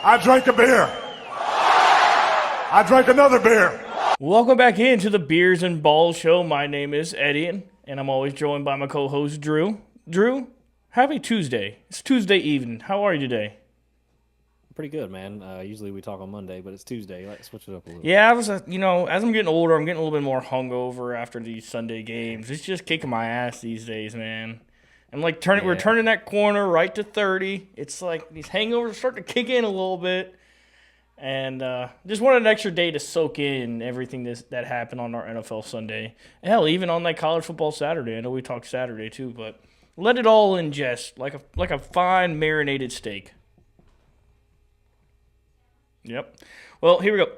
I drank a beer. I drank another beer. Welcome back into the Beers and Balls Show. My name is Eddie, and I'm always joined by my co-host, Drew. Drew, happy Tuesday. It's Tuesday evening. How are you today? Pretty good, man. Usually we talk on Monday, but it's Tuesday. Let's switch it up a little. Yeah, as I'm getting older, I'm getting a little bit more hungover after these Sunday games. It's just kicking my ass these days, man. I'm like we're turning that corner right to 30. It's like these hangovers are starting to kick in a little bit. And just wanted an extra day to soak in everything that happened on our NFL Sunday. Hell, even on that college football Saturday. I know we talked Saturday too, but let it all ingest like a fine marinated steak. Yep. Well, here we go.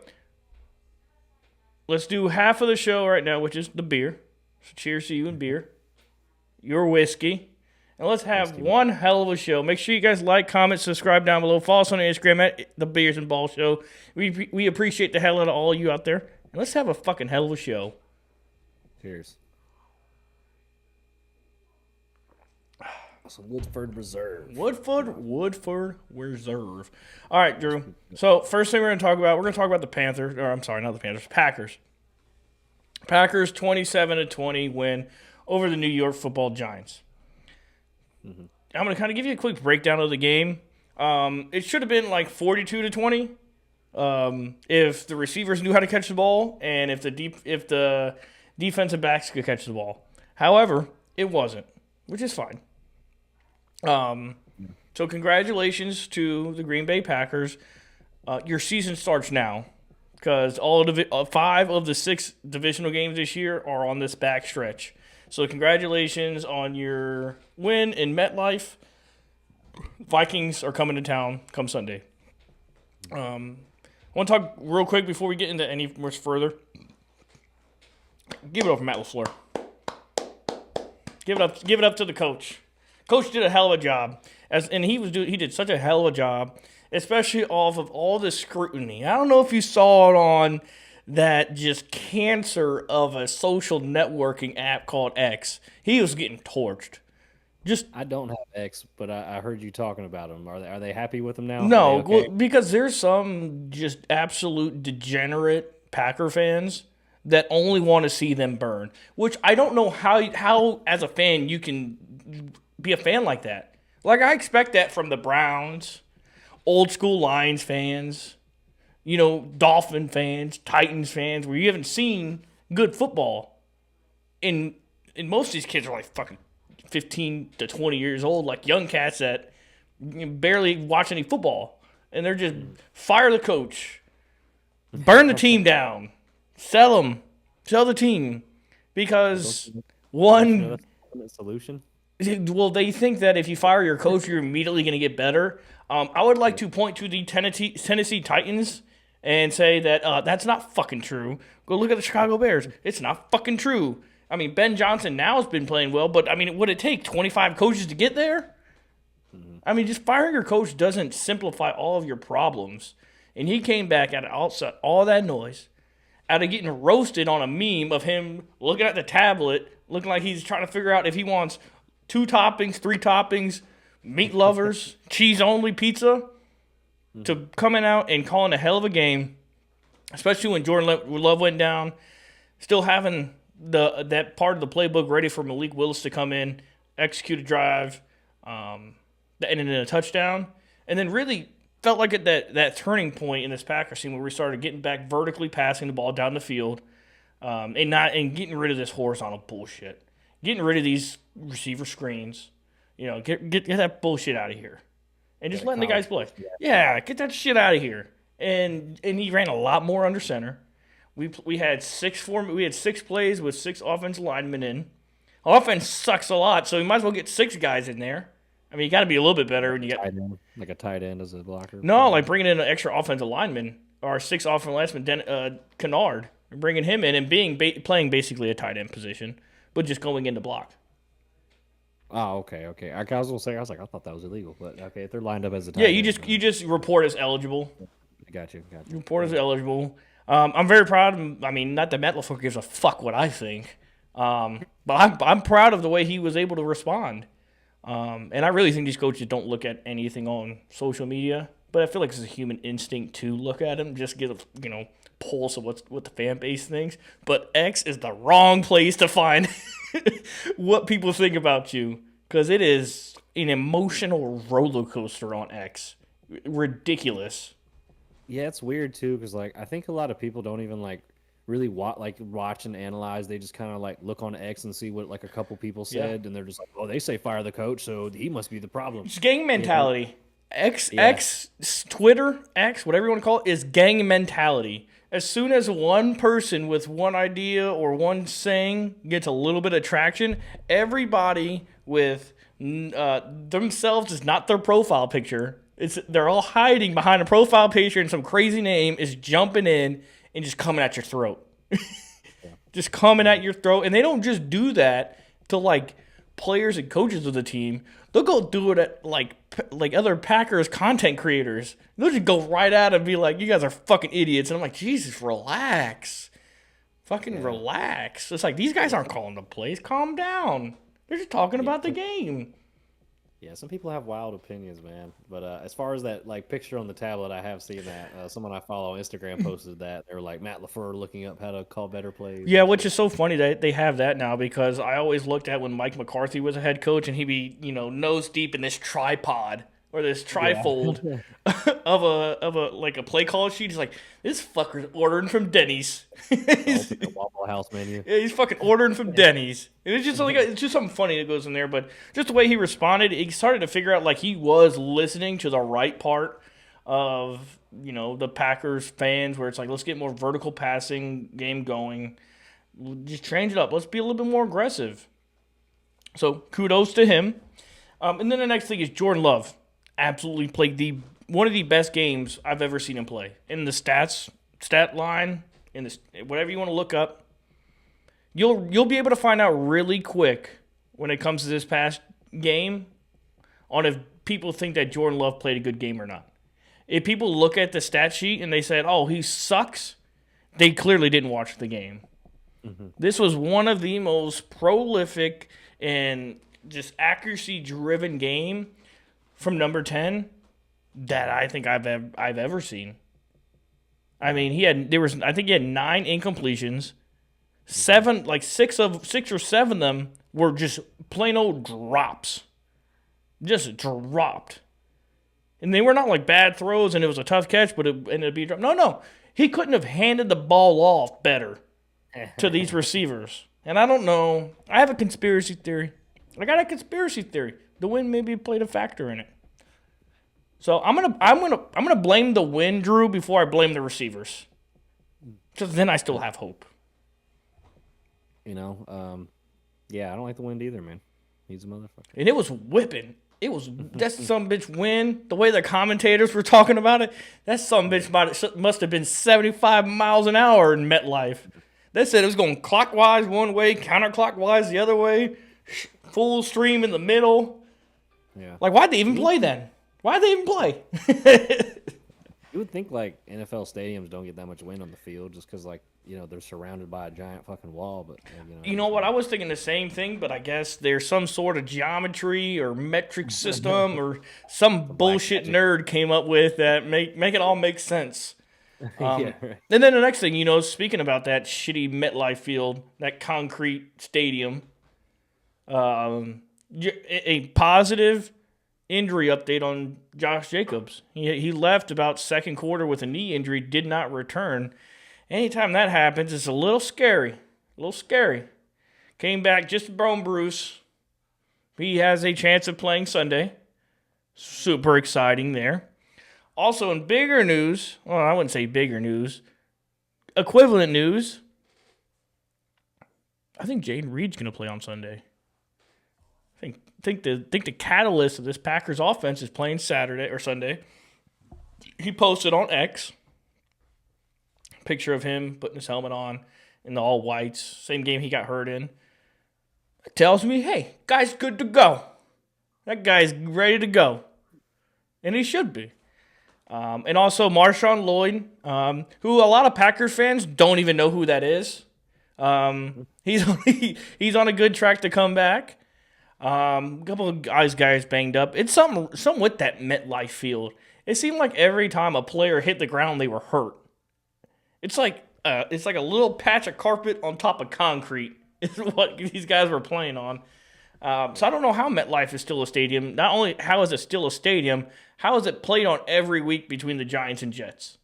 Let's do half of the show right now, which is the beer. So cheers to you and beer. Your whiskey. And let's have one hell of a show. Make sure you guys like, comment, subscribe down below. Follow us on Instagram at the Beers and Ball Show. We appreciate the hell out of all you out there. And let's have a fucking hell of a show. Cheers. Some Woodford Reserve. Woodford Reserve. All right, Drew. So first thing we're going to talk about the Panthers. Or I'm sorry, not the Panthers. Packers. Packers 27-20 win over the New York Football Giants. Mm-hmm. I'm going to kind of give you a quick breakdown of the game. It should have been like 42-20 if the receivers knew how to catch the ball and if the defensive backs could catch the ball. However, it wasn't, which is fine. So congratulations to the Green Bay Packers. Your season starts now because all of 5 of the 6 divisional games this year are on this back stretch. So congratulations on your win in MetLife. Vikings are coming to town come Sunday. I want to talk real quick before we get into any much further. Give it up for Matt LaFleur. Give it up to the coach. Coach did a hell of a job, he did such a hell of a job, especially off of all the scrutiny. I don't know if you saw it on that just cancer of a social networking app called X. He was getting torched. I don't have X, but I heard you talking about him. Are they happy with him now? No, okay? Because there's some just absolute degenerate Packer fans that only want to see them burn, which I don't know how as a fan you can be a fan like that. Like, I expect that from the Browns, old school Lions fans, Dolphin fans, Titans fans, where you haven't seen good football. And most of these kids are like fucking 15 to 20 years old, like young cats that barely watch any football. And they're just fire the coach, burn the team down, sell the team. Because one... solution? Well, they think that if you fire your coach, you're immediately going to get better. I would like to point to the Tennessee Titans and say that that's not fucking true. Go look at the Chicago Bears. It's not fucking true. I mean, Ben Johnson now has been playing well, but, I mean, would it take 25 coaches to get there? Mm-hmm. I mean, just firing your coach doesn't simplify all of your problems. And he came back out of all that noise, out of getting roasted on a meme of him looking at the tablet, looking like he's trying to figure out if he wants 2 toppings, 3 toppings, meat lovers, cheese-only pizza, to coming out and calling a hell of a game, especially when Jordan Love went down, still having that part of the playbook ready for Malik Willis to come in, execute a drive, and then a touchdown, and then really felt like at that turning point in this Packers team where we started getting back vertically passing the ball down the field, and getting rid of this horizontal bullshit. Getting rid of these receiver screens, get that bullshit out of here, and just letting the guys play. Yeah, get that shit out of here. And he ran a lot more under center. We had 6 plays with 6 offensive linemen in. Offense sucks a lot, so you might as well get 6 guys in there. I mean, you got to be a little bit better when you get like a tight end as a blocker. No, like bringing in an extra offensive lineman or 6 offensive linemen, Kennard, bringing him in and playing basically a tight end position, but just going into block. Oh, okay. I was gonna say, I thought that was illegal, but okay, if they're lined up as a tight yeah, end, you just report as eligible. Got you. Report as eligible. I'm very proud. I mean, not that Matt LaFleur gives a fuck what I think, but I'm proud of the way he was able to respond. And I really think these coaches don't look at anything on social media. but I feel like it's a human instinct to look at him, just get a pulse of what the fan base thinks. But X is the wrong place to find what people think about you, because it is an emotional roller coaster on X. Ridiculous. Yeah, it's weird too, because like I think a lot of people don't even like really watch and analyze. They just kind of like look on X and see what like a couple people said, and they're just like, oh, they say fire the coach, so he must be the problem. It's gang mentality. X, Twitter, X, whatever you want to call it, is gang mentality. As soon as one person with one idea or one saying gets a little bit of traction, everybody with themselves is not their profile picture. They're all hiding behind a profile picture and some crazy name is jumping in and just coming at your throat. Just coming at your throat. And they don't just do that to like players and coaches of the team. They'll go do it at like other Packers content creators. They'll just go right at and be like, you guys are fucking idiots. And I'm like, Jesus, relax. Fucking relax. It's like, these guys aren't calling the plays. Calm down. They're just talking about the game. Yeah, some people have wild opinions, man. But as far as that like picture on the tablet, I have seen that. Someone I follow on Instagram posted that. They were like, Matt LaFleur looking up how to call better plays. Yeah, which is so funny that they have that now, because I always looked at when Mike McCarthy was a head coach and he'd be, nose deep in this tripod or this trifold of a like a play call sheet. He's like, this fucker's ordering from Denny's. The Waffle House menu. Yeah, he's fucking ordering from Denny's. And it's just like it's just something funny that goes in there, but just the way he responded, he started to figure out like he was listening to the right part of, the Packers fans, where it's like, let's get more vertical passing game going. Just change it up. Let's be a little bit more aggressive. So kudos to him. And then the next thing is Jordan Love. Absolutely played one of the best games I've ever seen him play. In the stat line, in the whatever you want to look up, you'll be able to find out really quick when it comes to this past game on if people think that Jordan Love played a good game or not. If people look at the stat sheet and they said, "Oh, he sucks," they clearly didn't watch the game. Mm-hmm. This was one of the most prolific and just accuracy-driven game from number 10 that I think I've ever seen. I mean, he had 9 incompletions. 6 or 7 of them were just plain old drops. Just dropped. And they were not like bad throws and it was a tough catch, but it ended up being a drop. No. He couldn't have handed the ball off better to these receivers. And I don't know. I have a conspiracy theory. I got a conspiracy theory. The wind maybe played a factor in it. So I'm gonna blame the wind, Drew, before I blame the receivers. Because then I still have hope. Yeah, I don't like the wind either, man. He's a motherfucker. And it was whipping. That's some bitch wind. The way the commentators were talking about it, that some bitch must have been 75 miles an hour in MetLife. They said it was going clockwise one way, counterclockwise the other way, full stream in the middle. Yeah. Like, why'd they even play then? Why'd they even play? You would think, like, NFL stadiums don't get that much wind on the field just because, like, they're surrounded by a giant fucking wall. But you know what? I was thinking the same thing, but I guess there's some sort of geometry or metric system or some bullshit nerd came up with that make it all make sense. Yeah, right. And then the next thing, speaking about that shitty MetLife field, that concrete stadium, a positive injury update on Josh Jacobs. He left about second quarter with a knee injury, did not return. Anytime that happens, it's a little scary. Came back just bone bruise. He has a chance of playing Sunday. Super exciting there. Also in bigger news, well, I wouldn't say bigger news, equivalent news, I think Jaden Reed's going to play on Sunday. I think the catalyst of this Packers offense is playing Saturday or Sunday. He posted on X a picture of him putting his helmet on in the all whites, same game he got hurt in. It tells me, hey, guy's good to go. That guy's ready to go. And he should be. And also Marshawn Lloyd, who a lot of Packers fans don't even know who that is. He's on a good track to come back. A couple of guys banged up. It's something with that MetLife field. It seemed like every time a player hit the ground, they were hurt. It's like a little patch of carpet on top of concrete is what these guys were playing on. So I don't know how MetLife is still a stadium. Not only how is it still a stadium, how is it played on every week between the Giants and Jets?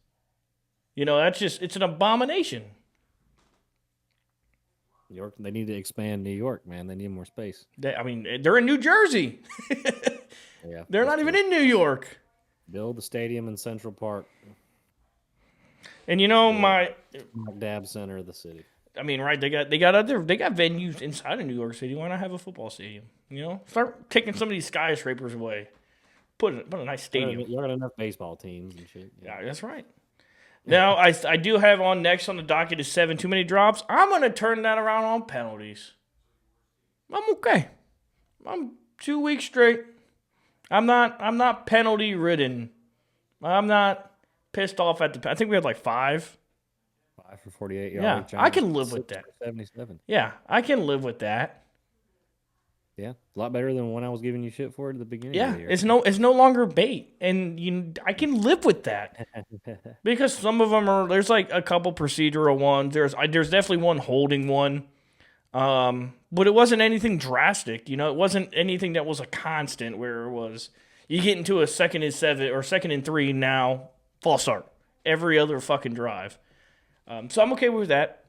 It's an abomination. New York, they need to expand New York, man. They need more space. They're in New Jersey. Yeah, They're not even in New York. Build the stadium in Central Park. And Dab center of the city. I mean, right? They got venues inside of New York City. Why not have a football stadium? Start taking some of these skyscrapers away. Put a nice stadium. You got enough baseball teams and shit. Yeah, that's right. Now I do have on next on the docket is 7 too many drops. I'm gonna turn that around on penalties. I'm okay. I'm 2 weeks straight. I'm not penalty ridden. I'm not pissed off at I think we had like 5. 5 for 48 Yeah, yards. I can live with that. 77. Yeah, I can live with that. Yeah, a lot better than when I was giving you shit for it at the beginning. Yeah, of the year. it's no longer bait, and I can live with that because some of them are. There's like a couple procedural ones. There's definitely one holding one, but it wasn't anything drastic. It wasn't anything that was a constant where it was you get into a 2nd and 7 or 2nd and 3 now false start every other fucking drive. So I'm okay with that.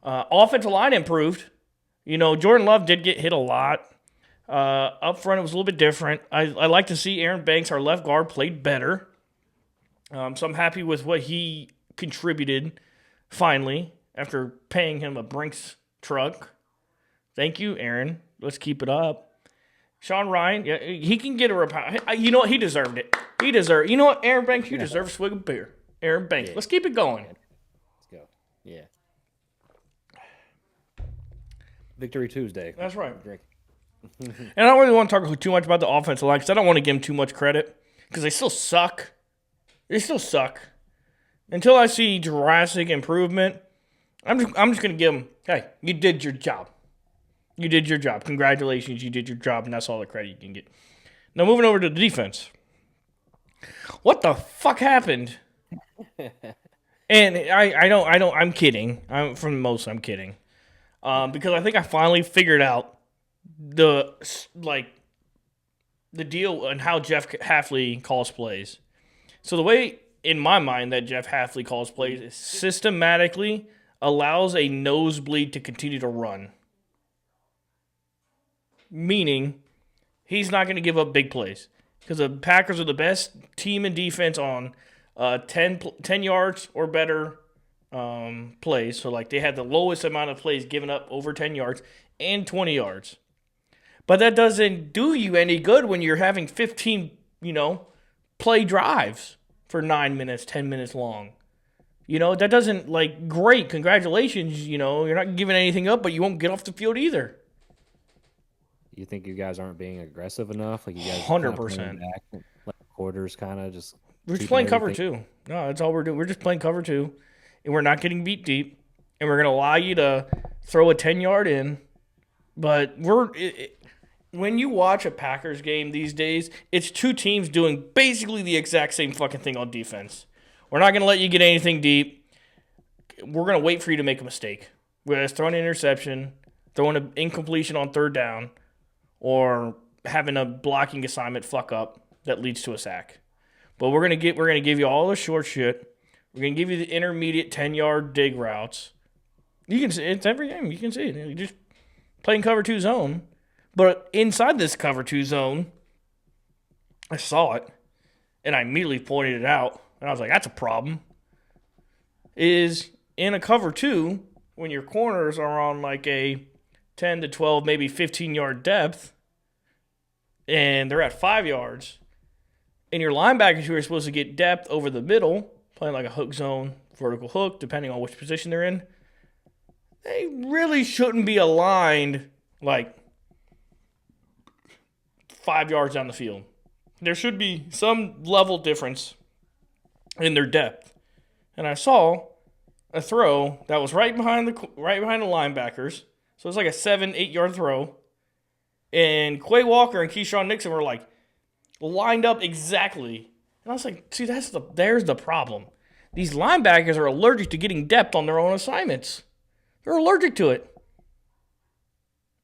Offensive line improved. Jordan Love did get hit a lot. Up front, it was a little bit different. I like to see Aaron Banks, our left guard, played better. So I'm happy with what he contributed, finally, after paying him a Brinks truck. Thank you, Aaron. Let's keep it up. Sean Ryan, yeah, he can get a repower. You know what? He deserved it. You know what, Aaron Banks? You deserve a swig of beer. Aaron Banks. Yeah. Let's keep it going. Let's go. Yeah. Victory Tuesday. That's right. And I don't really want to talk too much about the offensive line because I don't want to give them too much credit because they still suck. They still suck. Until I see drastic improvement, I'm just going to give them, hey, you did your job. You did your job. Congratulations, you did your job, and that's all the credit you can get. Now moving over to the defense. What the fuck happened? And I'm kidding. I'm kidding. Because I think I finally figured out the deal and how Jeff Hafley calls plays. So the way in my mind that Jeff Hafley calls plays is systematically allows a nosebleed to continue to run. Meaning he's not going to give up big plays because the Packers are the best team in defense on 10 yards or better plays. So like they had the lowest amount of plays given up over 10 yards and 20 yards. But that doesn't do you any good when you're having 15, play drives for 9 minutes, 10 minutes long. That doesn't, great, congratulations, you're not giving anything up, but you won't get off the field either. You think you guys aren't being aggressive enough? Like you guys 100%. Like quarters kind of just... We're just playing cover 2. No, that's all we're doing. We're just playing cover 2, and we're not getting beat deep, and we're going to allow you to throw a 10-yard in. But when you watch a Packers game these days, it's 2 teams doing basically the exact same fucking thing on defense. We're not going to let you get anything deep. We're going to wait for you to make a mistake. Whether it's throwing an interception, throwing an incompletion on 3rd down, or having a blocking assignment fuck up that leads to a sack. But we're gonna give you all the short shit. We're gonna give you the intermediate 10-yard dig routes. You can see it's every game. You can see it. You're just playing cover 2 zone. But inside this cover 2 zone, I saw it, and I immediately pointed it out, and I was like, "That's a problem." Is in a cover 2 when your corners are on like a 10 to 12, maybe 15-yard depth, and they're at 5 yards, and your linebackers who are supposed to get depth over the middle, playing like a hook zone, vertical hook, depending on which position they're in, they really shouldn't be aligned like 5 yards down the field. There should be some level difference in their depth. And I saw a throw that was right behind the linebackers. So it's like a 7-8 yard throw. And Quay Walker and Keyshawn Nixon were like lined up exactly And I was like, see, there's the problem. These linebackers are allergic to getting depth on their own assignments. They're allergic to it.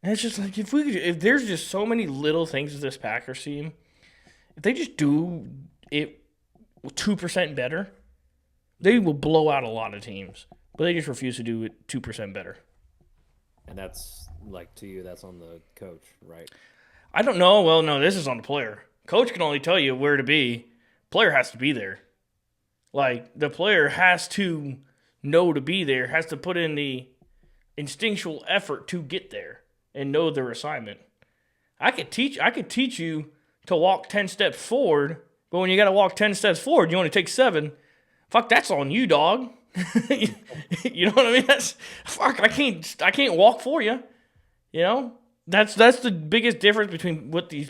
And it's just like if there's just so many little things with this Packers team, if they just do it 2% better, they will blow out a lot of teams. But they just refuse to do it 2% better. And that's like to you, that's on the coach, right? I don't know. Well, no, this is on the player. Coach can only tell you where to be. Player has to be there. Like, the player has to know to be there, has to put in the instinctual effort to get there and know their assignment. I could teach you to walk 10 steps forward, but when you got to walk 10 steps forward, you only take 7. Fuck, that's on you, dog. You know what I mean? I can't walk for you. You know? That's the biggest difference between what these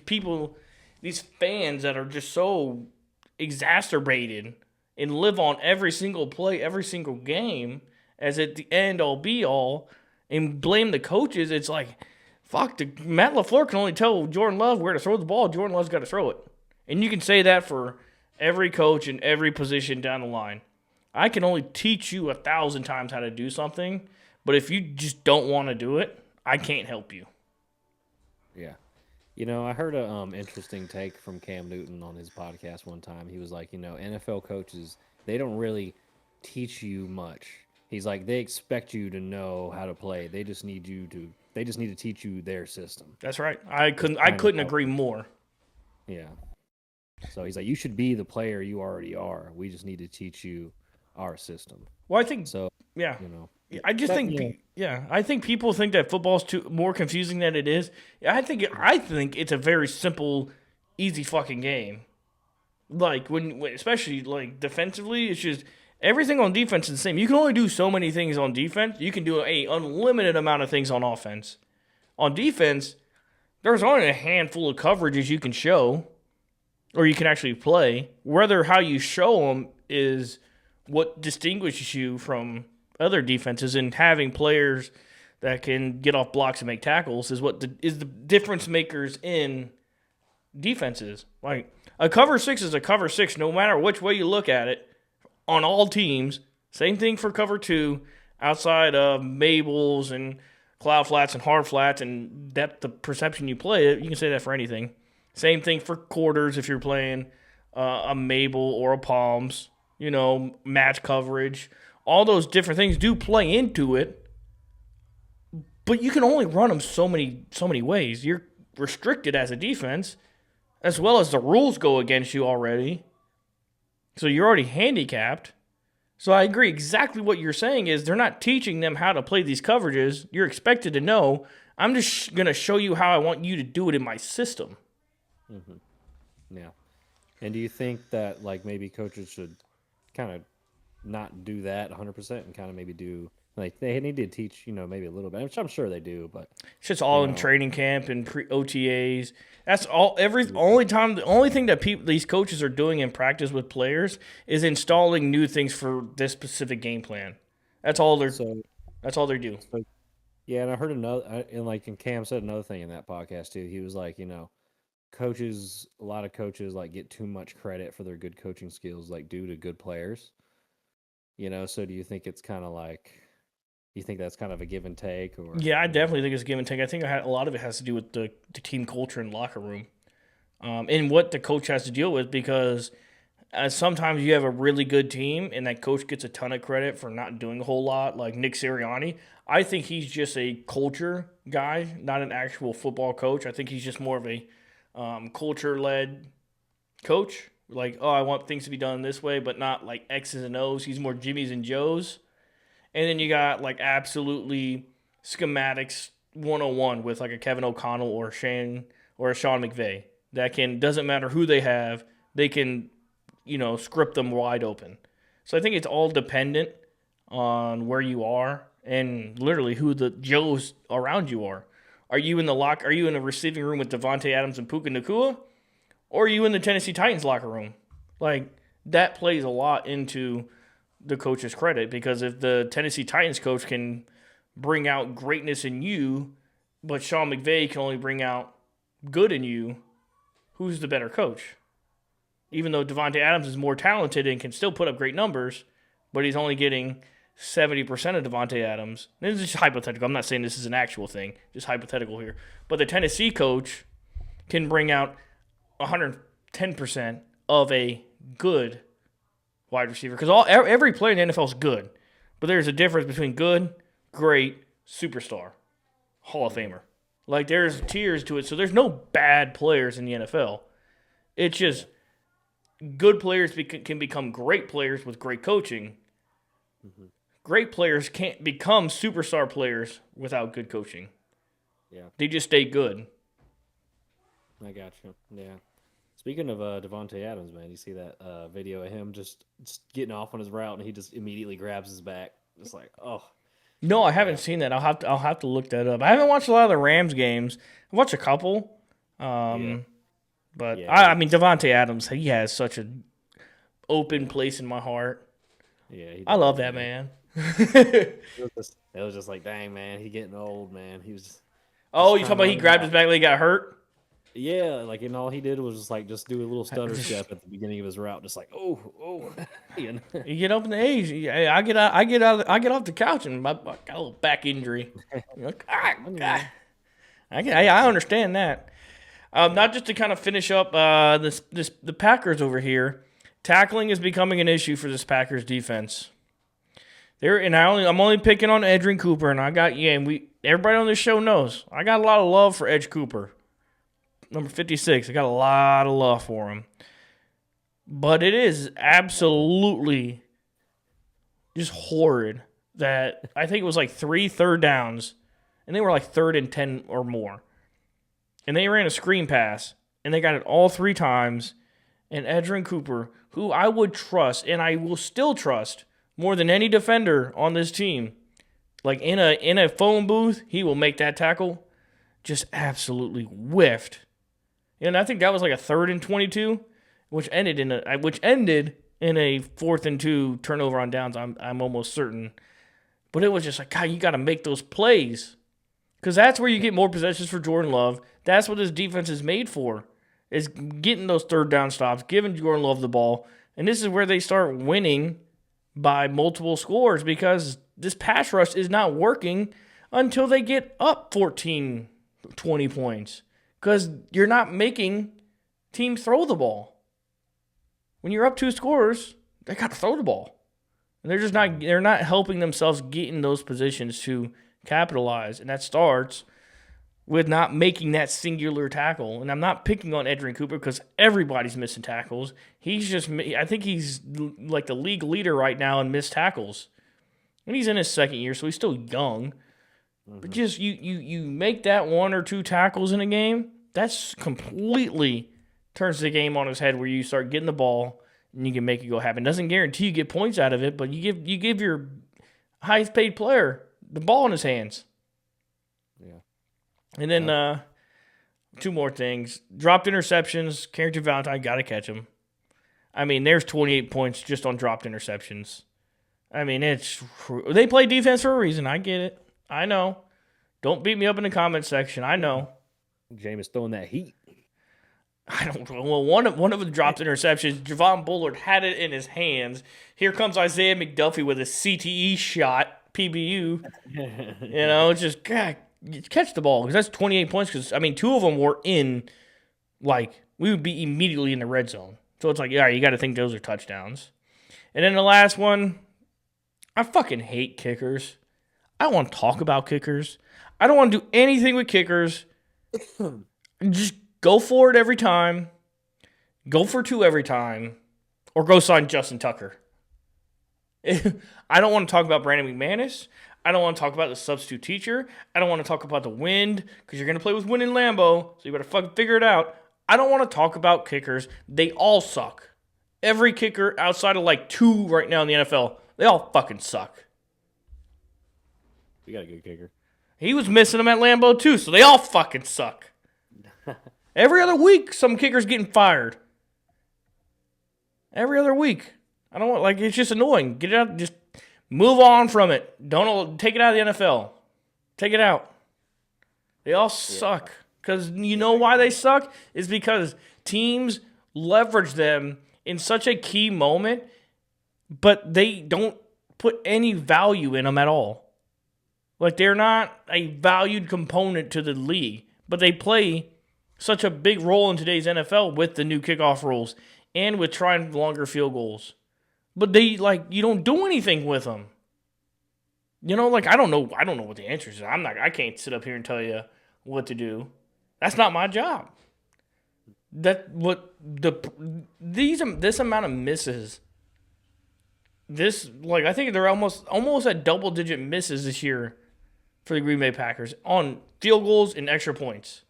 fans that are just so exacerbated and live on every single play, every single game as at the end all be all and blame the coaches. It's like, fuck, Matt LaFleur can only tell Jordan Love where to throw the ball. Jordan Love's got to throw it. And you can say that for every coach in every position down the line. I can only teach you 1,000 times how to do something, but if you just don't want to do it, I can't help you. Yeah. You know, I heard a interesting take from Cam Newton on his podcast one time. He was like, you know, NFL coaches, they don't really teach you much. He's like, they expect you to know how to play. They just need to teach you their system. That's right. I couldn't agree more. Yeah. So he's like, you should be the player you already are. We just need to teach you our system. Well, I think so. Yeah. You know. I just think, I think people think that football's more confusing than it is. I think it's a very simple, easy fucking game. Like when especially like defensively, it's just everything on defense is the same. You can only do so many things on defense. You can do a unlimited amount of things on offense. On defense, there's only a handful of coverages you can show, or you can actually play. Whether how you show them is what distinguishes you from other defenses, and having players that can get off blocks and make tackles is what is the difference makers in defenses. Like a cover 6 is a cover 6 no matter which way you look at it on all teams. Same thing for cover 2 outside of Mabels and cloud flats and hard flats and depth of perception you play it. You can say that for anything. Same thing for quarters if you're playing a Mabel or a Palms, you know, match coverage. All those different things do play into it, but you can only run them so many ways. You're restricted as a defense, as well as the rules go against you already. So you're already handicapped. So I agree exactly what you're saying is they're not teaching them how to play these coverages. You're expected to know. I'm just going to show you how I want you to do it in my system. Mm-hmm. Yeah. And do you think that like maybe coaches should kind of not do that 100% and kind of maybe do like they need to teach, you know, maybe a little bit, which I'm sure they do, but it's just all in training camp and OTAs. That's all. The only thing that these coaches are doing in practice with players is installing new things for this specific game plan. That's all they do. So, yeah, and I heard and Cam said another thing in that podcast too. He was like, you know, a lot of coaches like get too much credit for their good coaching skills, like due to good players. You know, so do you think it's kind of like, you think that's kind of a give and take? Or yeah, I definitely think it's a give and take. I think a lot of it has to do with the team culture and locker room, and what the coach has to deal with. Because sometimes you have a really good team, and that coach gets a ton of credit for not doing a whole lot. Like Nick Sirianni, I think he's just a culture guy, not an actual football coach. I think he's just more of a culture-led coach. Like, I want things to be done this way, but not like X's and O's. He's more Jimmy's and Joe's. And then you got like absolutely schematics 101 with like a Kevin O'Connell or a Sean McVay. Doesn't matter who they have, they can, you know, script them wide open. So I think it's all dependent on where you are and literally who the Joes around you are. Are you in the receiving room with Devontae Adams and Puka Nacua? Or are you in the Tennessee Titans locker room? Like, that plays a lot into the coach's credit, because if the Tennessee Titans coach can bring out greatness in you, but Sean McVay can only bring out good in you, who's the better coach? even though Devontae Adams is more talented and can still put up great numbers, but he's only getting 70% of Devontae Adams. This is just hypothetical. I'm not saying this is an actual thing, just hypothetical here. But the Tennessee coach can bring out 110% of a good wide receiver. Because every player in the NFL is good. But there's a difference between good, great, superstar, Hall of Famer. Like, there's tiers to it. So there's no bad players in the NFL. It's just good players can become great players with great coaching. Mm-hmm. Great players can't become superstar players without good coaching. Yeah. They just stay good. I got you. Yeah. Speaking of Devontae Adams, man, you see that video of him just getting off on his route and he just immediately grabs his back. It's like, oh. No, I haven't seen that. I'll have to look that up. I haven't watched a lot of the Rams games. I've watched a couple. But I mean, Devontae Adams, he has such an open place in my heart. Yeah, I love that man. It was just like, dang, man, he getting old, man. He was just you talking about he grabbed his back when he got hurt? Yeah, like, and all he did was just do a little stutter step at the beginning of his route, just like, oh. You get up in the age. I get off the couch and I got a little back injury. I understand that. Not just to kind of finish up the Packers over here. Tackling is becoming an issue for this Packers defense. I'm only picking on Edgerrin Cooper, and everybody on this show knows I got a lot of love for Edge Cooper. Number 56, I got a lot of love for him. But it is absolutely just horrid that I think it was like 3 third downs, and they were like 3rd and 10 or more. And they ran a screen pass, and they got it all 3 times. And Edgerrin Cooper, who I would trust, and I will still trust more than any defender on this team, like in a phone booth, he will make that tackle, just absolutely whiffed. And I think that was like a 3rd and 22, which ended in a 4th and 2 turnover on downs. I'm almost certain, but it was just like, God, you got to make those plays, because that's where you get more possessions for Jordan Love. That's what this defense is made for, is getting those 3rd down stops, giving Jordan Love the ball, and this is where they start winning by multiple scores, because this pass rush is not working until they get up 14, 20 points. Because you're not making teams throw the ball. When you're up 2 scores, they got to throw the ball. And they're not helping themselves get in those positions to capitalize. And that starts with not making that singular tackle. And I'm not picking on Edgerrin Cooper because everybody's missing tackles. I think he's like the league leader right now in missed tackles. And he's in his 2nd year, so he's still young. But just you make that 1 or 2 tackles in a game, that's completely turns the game on its head, where you start getting the ball and you can make it go happen. Doesn't guarantee you get points out of it, but you give your highest paid player the ball in his hands. Yeah. And then 2 more things. Dropped interceptions. Carrington Valentine, got to catch him. I mean, there's 28 points just on dropped interceptions. I mean, they play defense for a reason. I get it. I know. Don't beat me up in the comment section. I know. Jameis throwing that heat. I don't know. Well, one of the dropped interceptions, Javon Bullard had it in his hands. Here comes Isaiah McDuffie with a CTE shot, PBU. Just God, catch the ball, because that's 28 points. Because, I mean, 2 of them were in, like, we would be immediately in the red zone. So it's like, yeah, you got to think those are touchdowns. And then the last one, I fucking hate kickers. I don't want to talk about kickers. I don't want to do anything with kickers. Just go for it every time. Go for 2 every time. Or go sign Justin Tucker. I don't want to talk about Brandon McManus. I don't want to talk about the substitute teacher. I don't want to talk about the wind, because you're going to play with wind in Lambeau, so you better fucking figure it out. I don't want to talk about kickers. They all suck. Every kicker outside of like 2 right now in the NFL, they all fucking suck. We got a good kicker. He was missing them at Lambeau too, so they all fucking suck. Every other week, some kicker's getting fired. Every other week. I don't want, it's just annoying. Get it out, just move on from it. Don't take it out of the NFL. Take it out. They all suck. Because you know why they suck? Is because teams leverage them in such a key moment, but they don't put any value in them at all. Like, they're not a valued component to the league, but they play such a big role in today's NFL with the new kickoff rules and with trying longer field goals. But you don't do anything with them. I don't know what the answer is. I can't sit up here and tell you what to do. That's not my job. This amount of misses. I think they're almost at double digit misses this year for the Green Bay Packers on field goals and extra points.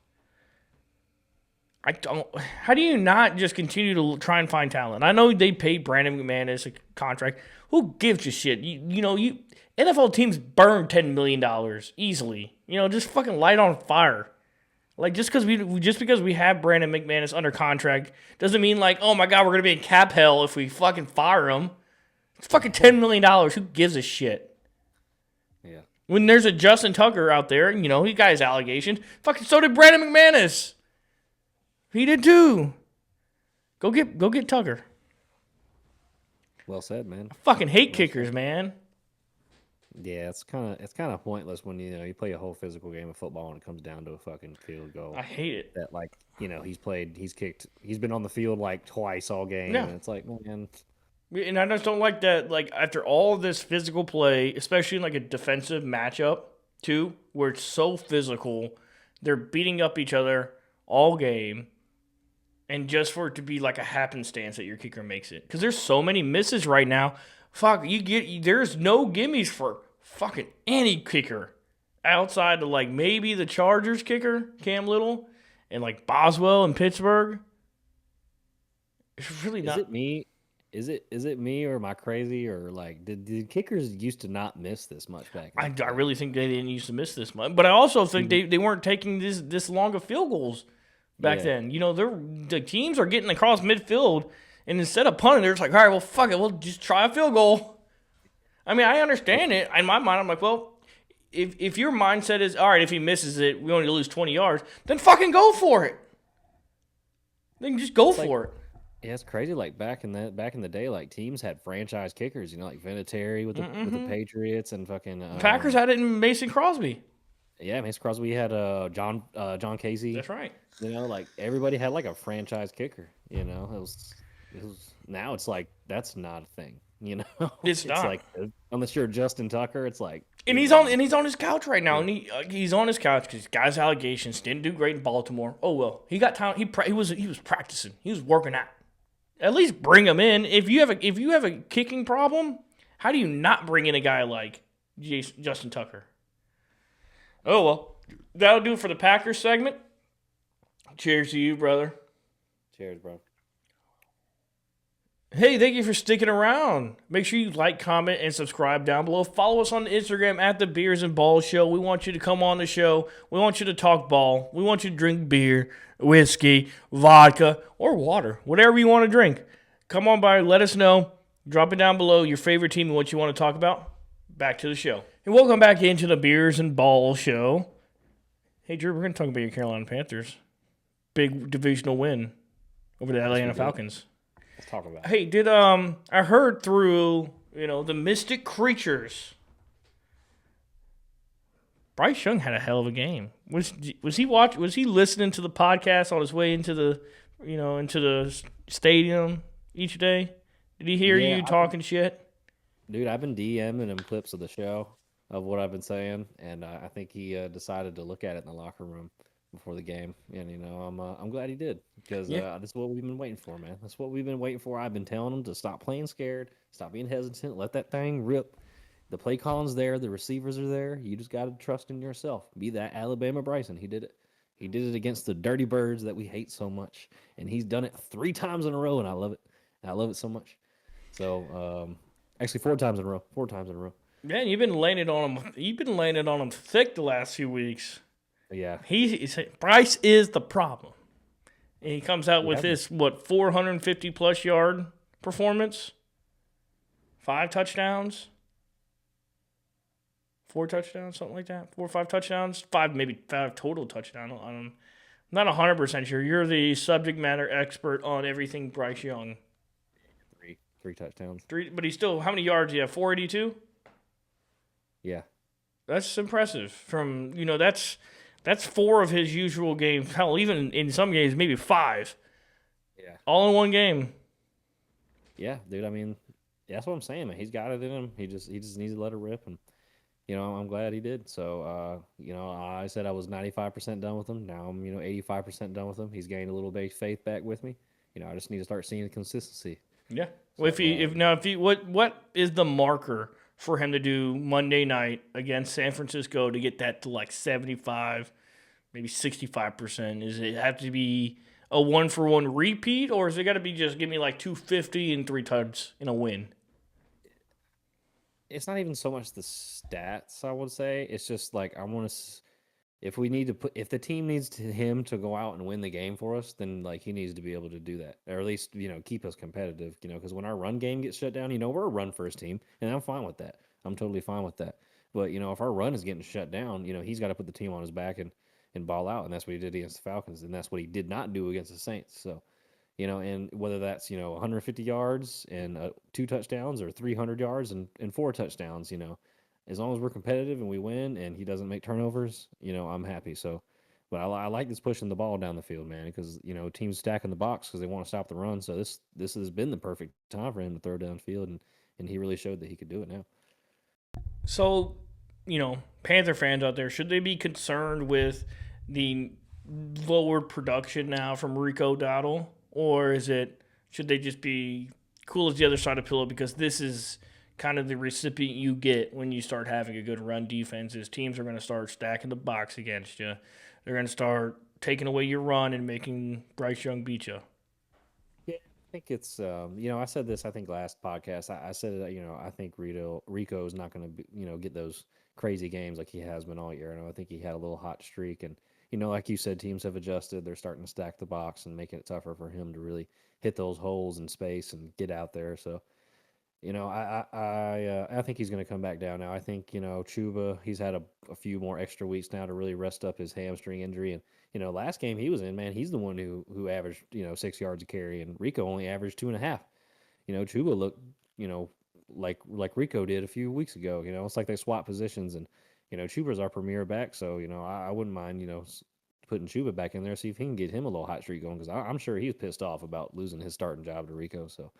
How do you not just continue to try and find talent? I know they paid Brandon McManus a contract. Who gives a shit? NFL teams burn $10 million easily. Just fucking light on fire. Like, just because we have Brandon McManus under contract doesn't mean oh my God, we're gonna be in cap hell if we fucking fire him. It's fucking $10 million. Who gives a shit? Yeah. When there's a Justin Tucker out there, he got his allegations. Fucking so did Brandon McManus. He did too. Go get Tucker. Well said, man. I fucking hate kickers, man. Yeah, it's kind of pointless when you play a whole physical game of football and it comes down to a fucking field goal. I hate it. That he's been on the field twice all game, yeah. And it's man. And I just don't like that. After all this physical play, especially in a defensive matchup too, where it's so physical, they're beating up each other all game. And just for it to be a happenstance that your kicker makes it. Because there's so many misses right now. Fuck, there's no gimmies for fucking any kicker. Outside of maybe the Chargers kicker, Cam Little, and Boswell in Pittsburgh. It's really not. Is it me? Is it me or am I crazy or did kickers used to not miss this much back? I really think they didn't used to miss this much. But I also think they weren't taking this long of field goals. Back then, the teams are getting across midfield, and instead of punting, they're just all right, well, fuck it, we'll just try a field goal. I mean, I understand it. In my mind, I'm well, if your mindset is, all right, if he misses it, we only lose 20 yards, then fucking go for it. Then just go for it. Yeah, it's crazy. Back in the day, teams had franchise kickers, Vinatieri with the Patriots and fucking Packers had it in Mason Crosby. Yeah, Mason Crosby had John Casey. That's right. Everybody had a franchise kicker. It was now it's that's not a thing. It's not. Unless you're Justin Tucker, it's and he's on his couch right now, and he's on his couch because guy's allegations didn't do great in Baltimore. Oh well, he got time. He was practicing. He was working out. At least bring him in. If you have a kicking problem, how do you not bring in a guy like Justin Tucker? Oh, well, that'll do it for the Packers segment. Cheers to you, brother. Cheers, bro. Hey, thank you for sticking around. Make sure you like, comment, and subscribe down below. Follow us on Instagram at the Beers and Balls Show. We want you to come on the show. We want you to talk ball. We want you to drink beer, whiskey, vodka, or water, whatever you want to drink. Come on by, let us know. Drop it down below, your favorite team and what you want to talk about. Back to the show. And welcome back into the Beers and Balls Show. Hey, Drew, we're going to talk about your Carolina Panthers. Big divisional win over the Atlanta Falcons. Let's talk about it. Hey, I heard through, the Mystic Creatures. Bryce Young had a hell of a game. Was he listening to the podcast on his way into the stadium each day? Did he hear you talking shit? Dude, I've been DMing him clips of the show of what I've been saying, and I think he decided to look at it in the locker room before the game, and I'm glad he did because this is what we've been waiting for, man. That's what we've been waiting for. I've been telling him to stop playing scared, stop being hesitant, let that thing rip. The play calling's there, the receivers are there. You just got to trust in yourself. Be that Alabama Bryson. He did it. He did it against the dirty birds that we hate so much, and he's done it 3 times in a row, and I love it. I love it so much. So, actually 4 times in a row. 4 times in a row. Man, you've been laying it on him. You've been laying it on him thick the last few weeks. Yeah. Bryce is the problem. And he comes out with this 450 plus yard performance, 5 touchdowns, 4 touchdowns, something like that. 4 or 5 touchdowns, maybe 5 total touchdowns on him. Not 100% sure. You're the subject matter expert on everything Bryce Young. Three touchdowns. But he's still, how many yards do you have? 482? Yeah. That's impressive. From, that's 4 of his usual games. Hell, even in some games, maybe 5. Yeah. All in one game. Yeah, dude. I mean, that's what I'm saying, man. He's got it in him. He just needs to let it rip, and I'm glad he did. So, I said I was 95% done with him. Now I'm 85% done with him. He's gained a little bit of faith back with me. I just need to start seeing the consistency. Yeah. Well, what is the marker for him to do Monday night against San Francisco to get that to like 75, maybe 65%? Is it have to be a 1-for-1 repeat, or is it got to be just give me like 250 and 3 tugs in a win? It's not even so much the stats, I would say. It's just like I want to. If the team needs him to go out and win the game for us, then like he needs to be able to do that, or at least keep us competitive. Because when our run game gets shut down, we're a run first team, and I'm fine with that. I'm totally fine with that. But if our run is getting shut down, he's got to put the team on his back and ball out, and that's what he did against the Falcons, and that's what he did not do against the Saints. So. And whether that's 150 yards and 2 touchdowns, or 300 yards and 4 touchdowns, as long as we're competitive and we win and he doesn't make turnovers, I'm happy. So, but I like this pushing the ball down the field, man, because teams stacking the box because they want to stop the run. So this has been the perfect time for him to throw downfield, and he really showed that he could do it now. So, Panther fans out there, should they be concerned with the lowered production now from Rico Dowdle? Or should they just be cool as the other side of the pillow, because this is kind of the recipient you get when you start having a good run defense is teams are going to start stacking the box against you. They're going to start taking away your run and making Bryce Young beat you. Yeah, I think it's I said this I think last podcast. I said I think Rico is not going to get those crazy games like he has been all year. I think he had a little hot streak, and like you said, teams have adjusted. They're starting to stack the box and making it tougher for him to really hit those holes in space and get out there. So, I think he's going to come back down now. I think Chuba, he's had a few more extra weeks now to really rest up his hamstring injury. And last game he was in, man, he's the one who averaged 6 yards a carry, and Rico only averaged 2.5. Chuba looked like Rico did a few weeks ago. It's like they swap positions, and Chuba's our premier back, so I wouldn't mind putting Chuba back in there, see if he can get him a little hot streak going, because I'm sure he's pissed off about losing his starting job to Rico. So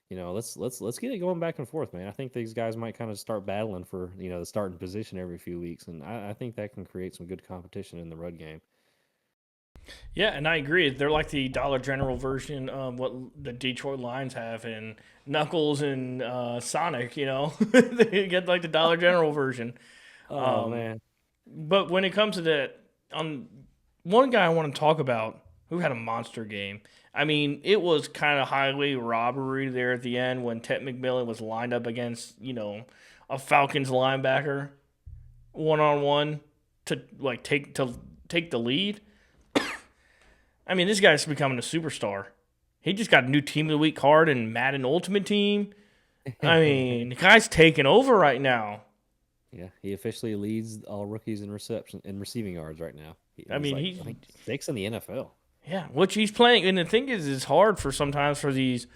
let's get it going back and forth, man. I think these guys might kind of start battling for the starting position every few weeks, and I think that can create some good competition in the run game. Yeah, and I agree. They're like the Dollar General version of what the Detroit Lions have in Knuckles and Sonic. They get like the Dollar General version. Oh man! But when it comes to that, one guy I want to talk about who had a monster game. I mean, it was kind of highway robbery there at the end when Ted McMillan was lined up against a Falcons linebacker 1-on-1 to take the lead. I mean, this guy's becoming a superstar. He just got a new Team of the Week card in Madden Ultimate Team. I mean, the guy's taking over right now. Yeah, he officially leads all rookies in receiving yards right now. He's 6th in the NFL. Yeah, which he's playing. And the thing is, it's hard sometimes for these,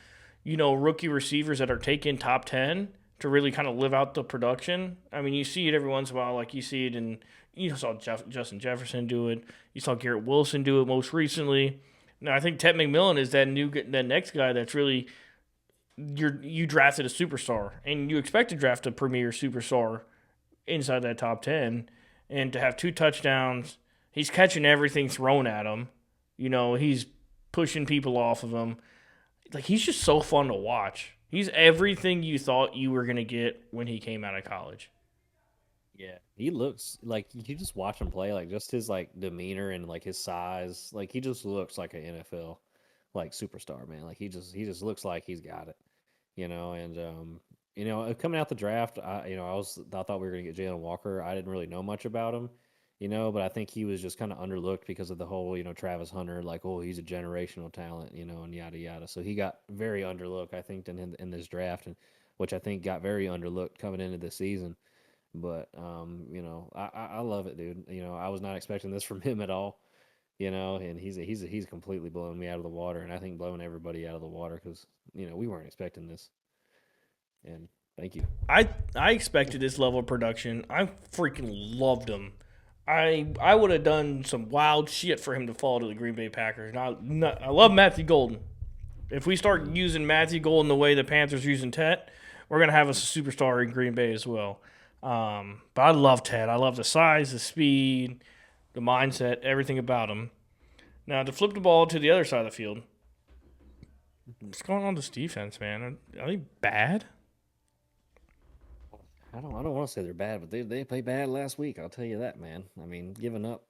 rookie receivers that are taking top 10 to really kind of live out the production. I mean, you see it every once in a while. Like you see it you saw Justin Jefferson do it. You saw Garrett Wilson do it most recently. Now, I think Ted McMillan is that next guy that's really you drafted a superstar, and you expect to draft a premier superstar inside that top 10, and to have 2 touchdowns. He's catching everything thrown at him. He's pushing people off of him. Like, he's just so fun to watch. He's everything you thought you were going to get when he came out of college. Yeah, he looks like you just watch him play, like just his demeanor and his size. Like, he just looks like an NFL superstar, man. Like, he just looks like he's got it. And coming out the draft, I thought we were going to get Jalen Walker. I didn't really know much about him. But I think he was just kind of underlooked because of the whole, Travis Hunter, he's a generational talent, and yada, yada. So he got very underlooked, I think, in this draft, and which I think got very underlooked coming into this season. But, I love it, dude. I was not expecting this from him at all. and he's completely blown me out of the water, and I think blown everybody out of the water because we weren't expecting this. And thank you. I expected this level of production. I freaking loved him. I would have done some wild shit for him to fall to the Green Bay Packers. And I love Matthew Golden. If we start using Matthew Golden the way the Panthers using Tet, we're gonna have us a superstar in Green Bay as well. But I love Ted. I love the size, the speed, the mindset, everything about him. Now, to flip the ball to the other side of the field, what's going on with this defense, man? Are they bad? I don't want to say they're bad, but they played bad last week. I'll tell you that, man. I mean, giving up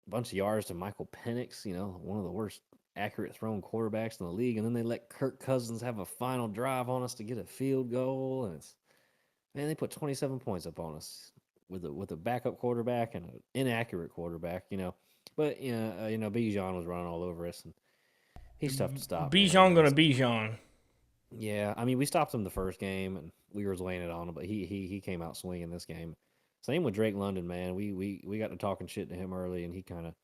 a bunch of yards to Michael Penix, one of the worst accurate thrown quarterbacks in the league, and then they let Kirk Cousins have a final drive on us to get a field goal, and man, they put 27 points up on us with a backup quarterback and an inaccurate quarterback, But Bijan was running all over us, and he's tough to stop. Bijan gonna Bijan. Yeah, I mean, we stopped him the first game, and we were laying it on him, but he came out swinging this game. Same with Drake London, man. We got to talking shit to him early, and he kind of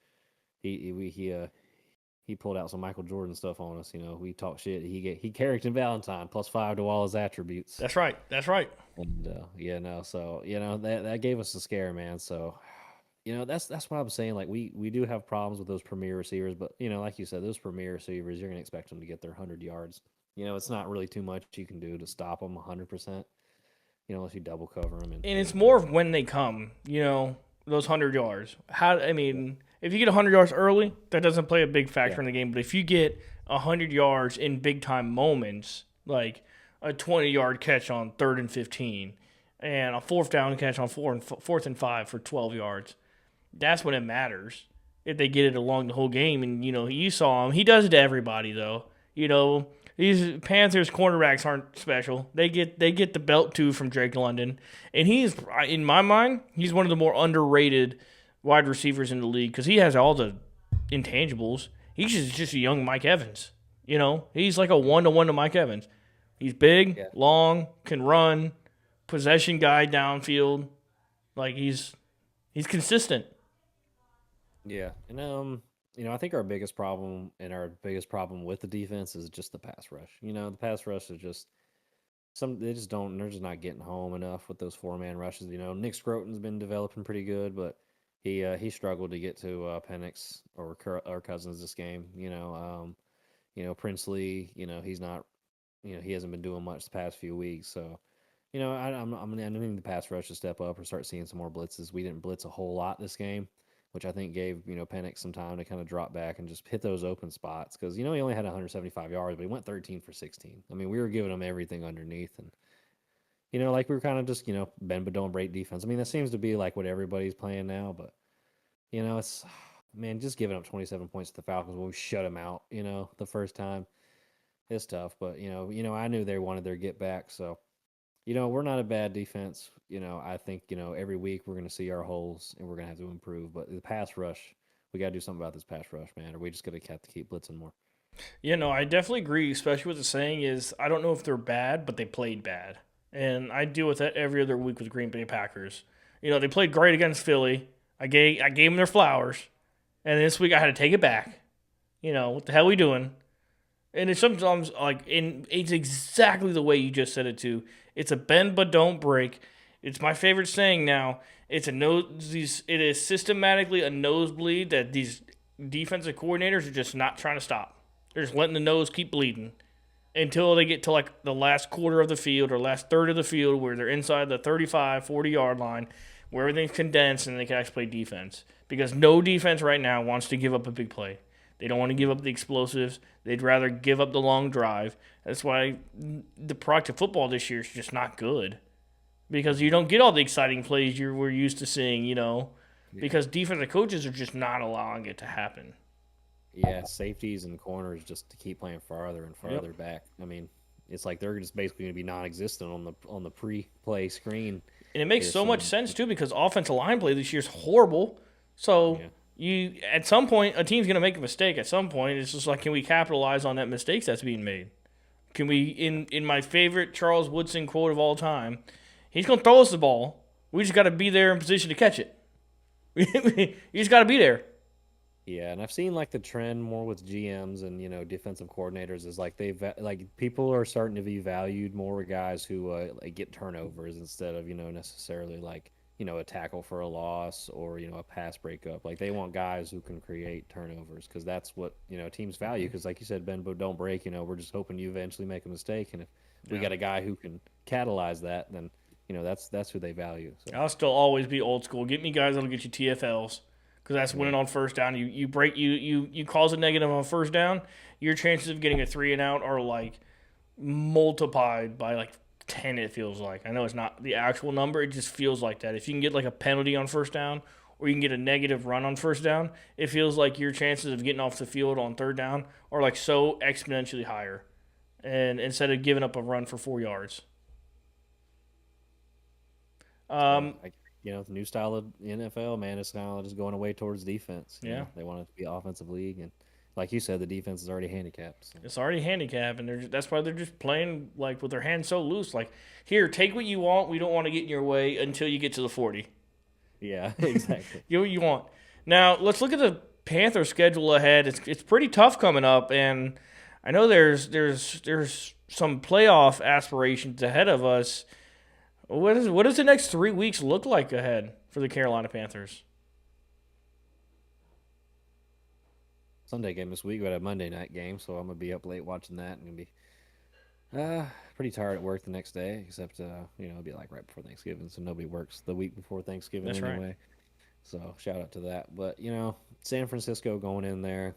he pulled out some Michael Jordan stuff on us. We talked shit. He Carrington Valentine +5 to all his attributes. That's right. And that gave us a scare, man. So that's what I'm saying. Like we do have problems with those premier receivers, but like you said, those premier receivers, you're gonna expect them to get their 100 yards. It's not really too much you can do to stop them 100%. Unless you double cover them. And it's more of when they come. Those 100 yards. If you get 100 yards early, that doesn't play a big factor in the game. But if you get 100 yards in big-time moments, like a 20-yard catch on 3rd and 15 and a 4th down catch on 4th and 5 for 12 yards, that's when it matters. If they get it along the whole game. And, you saw him. He does it to everybody, though. These Panthers cornerbacks aren't special. They get the belt, too, from Drake London. And he's, in my mind, he's one of the more underrated wide receivers in the league because he has all the intangibles. He's just a young Mike Evans. He's like a 1-to-1 to Mike Evans. He's big, long, can run, possession guy downfield. Like he's consistent. Yeah, and I think our biggest problem with the defense is just the pass rush. The pass rush is just they're just not getting home enough with those 4-man rushes. Nick Scroton's been developing pretty good, but he struggled to get to Penix or Cousins this game. Princely, he's not, he hasn't been doing much the past few weeks. So, I'm needing the pass rush to step up or start seeing some more blitzes. We didn't blitz a whole lot this game, which I think gave Penix some time to kind of drop back and just hit those open spots because he only had 175 yards, but he went 13 for 16. I mean, we were giving him everything underneath, and we were kind of just bend but don't break defense. I mean, that seems to be like what everybody's playing now, but it's just giving up 27 points to the Falcons when we shut them out. The first time, it's tough, but I knew they wanted their get back, so. We're not a bad defense. I think, every week we're going to see our holes and we're going to have to improve. But the pass rush, we got to do something about this pass rush, man. Or we just going to have to keep blitzing more. I definitely agree, especially with the saying is, I don't know if they're bad, but they played bad. And I deal with that every other week with Green Bay Packers. They played great against Philly. I gave them their flowers. And this week I had to take it back. What the hell are we doing? And it's sometimes it's exactly the way you just said it too. It's a bend but don't break. It's my favorite saying now. It is systematically a nosebleed that these defensive coordinators are just not trying to stop. They're just letting the nose keep bleeding until they get to the last quarter of the field or last third of the field where they're inside the 35, 40-yard line where everything's condensed and they can actually play defense. Because no defense right now wants to give up a big play. They don't want to give up the explosives. They'd rather give up the long drive. That's why the product of football this year is just not good. Because you don't get all the exciting plays we're used to seeing, because defensive coaches are just not allowing it to happen. Yeah, safeties and corners just to keep playing farther and farther back. I mean, it's like they're just basically going to be non-existent on the pre-play screen. And it makes so much sense, too, because offensive line play this year is horrible. So... Yeah. At some point, a team's going to make a mistake. At some point, it's just like, can we capitalize on that mistake that's being made? Can we, in my favorite Charles Woodson quote of all time, he's going to throw us the ball. We just got to be there in position to catch it. You just got to be there. Yeah, and I've seen like the trend more with GMs and defensive coordinators is like like people are starting to be valued more with guys who like get turnovers instead of necessarily like a tackle for a loss or a pass breakup. Like they want guys who can create turnovers because that's what teams value. Because like you said, bend but don't break. We're just hoping you eventually make a mistake, and if we Yeah. got a guy who can catalyze that, then that's who they value. So I'll still always be old school. Get me guys that'll get you TFLs because that's winning on first down. You break you cause a negative on first down. Your chances of getting a 3-and-out are like multiplied by like 10. It feels like. I know it's not the actual number. It just feels like that. If you can get like a penalty on first down or you can get a negative run on first down, it feels like your chances of getting off the field on third down are like so exponentially higher. And instead of giving up a run for 4 yards. The new style of the NFL, man, it's kind of just going away towards defense. Yeah. They want it to be an offensive league, and like you said, the defense is already handicapped. So. It's already handicapped, and that's why they're just playing like with their hands so loose. Like, here, take what you want. We don't want to get in your way until you get to the 40. Yeah, exactly. Get what you want. Now, let's look at the Panthers' schedule ahead. It's pretty tough coming up, and I know there's some playoff aspirations ahead of us. What does the next 3 weeks look like ahead for the Carolina Panthers? Sunday game this week. We got a Monday night game, so I'm gonna be up late watching that. I'm gonna be pretty tired at work the next day, except it'll be like right before Thanksgiving, so nobody works the week before Thanksgiving That's anyway. Right. So shout out to that. But San Francisco going in there,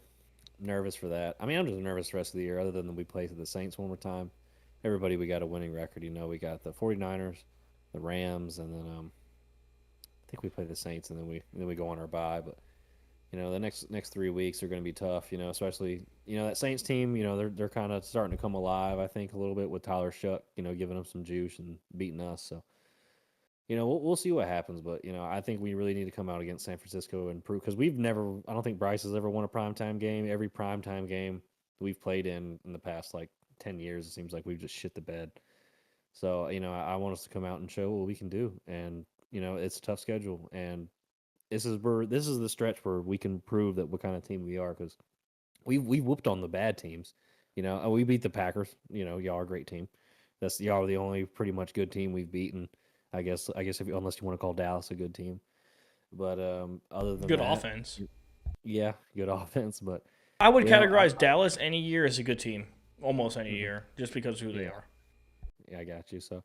nervous for that. I mean, I'm just nervous the rest of the year, other than we play to the Saints one more time. Everybody, we got a winning record. We got the 49ers, the Rams, and then I think we play the Saints, and then we go on our bye. But the next 3 weeks are going to be tough. Especially that Saints team. They're kind of starting to come alive. I think a little bit with Tyler Shuck. Giving them some juice and beating us. So we'll see what happens. But I think we really need to come out against San Francisco and prove because we've never. I don't think Bryce has ever won a primetime game. Every primetime game we've played in the past like 10 years, it seems like we've just shit the bed. So I want us to come out and show what we can do. And it's a tough schedule and. This is the stretch where we can prove that what kind of team we are because we whooped on the bad teams. We beat the Packers. Y'all are a great team. Y'all are the only pretty much good team we've beaten. I guess if unless you want to call Dallas a good team, but other than good that, offense. Yeah, good offense. But I would categorize Dallas any year as a good team, almost any year, just because of who they are. Yeah, I got you. So.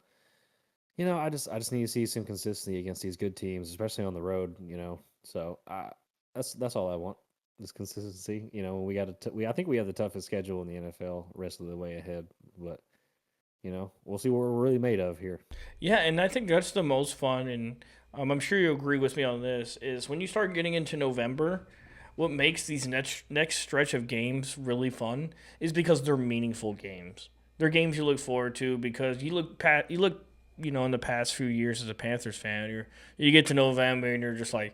I just need to see some consistency against these good teams, especially on the road. So that's all I want is consistency. I think we have the toughest schedule in the NFL rest of the way ahead, but we'll see what we're really made of here. Yeah, and I think that's the most fun, and I'm sure you agree with me on this. Is when you start getting into November, what makes these next stretch of games really fun is because they're meaningful games. They're games you look forward to because you look in the past few years as a Panthers fan, you get to November and you're just like,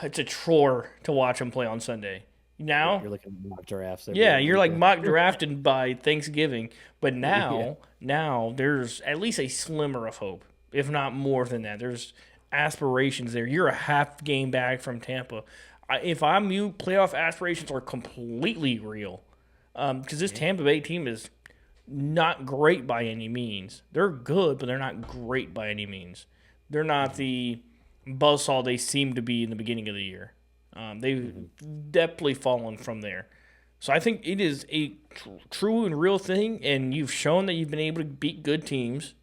it's a chore to watch them play on Sunday. Now you're looking at mock drafts. You're like mock drafted by Thanksgiving. But now there's at least a slimmer of hope, if not more than that. There's aspirations there. You're a half game back from Tampa. If I'm you, playoff aspirations are completely real. Because this Tampa Bay team is not great by any means. They're good, but they're not great by any means. They're not the buzzsaw they seem to be in the beginning of the year. They've definitely fallen from there. So I think it is a true and real thing, and you've shown that you've been able to beat good teams,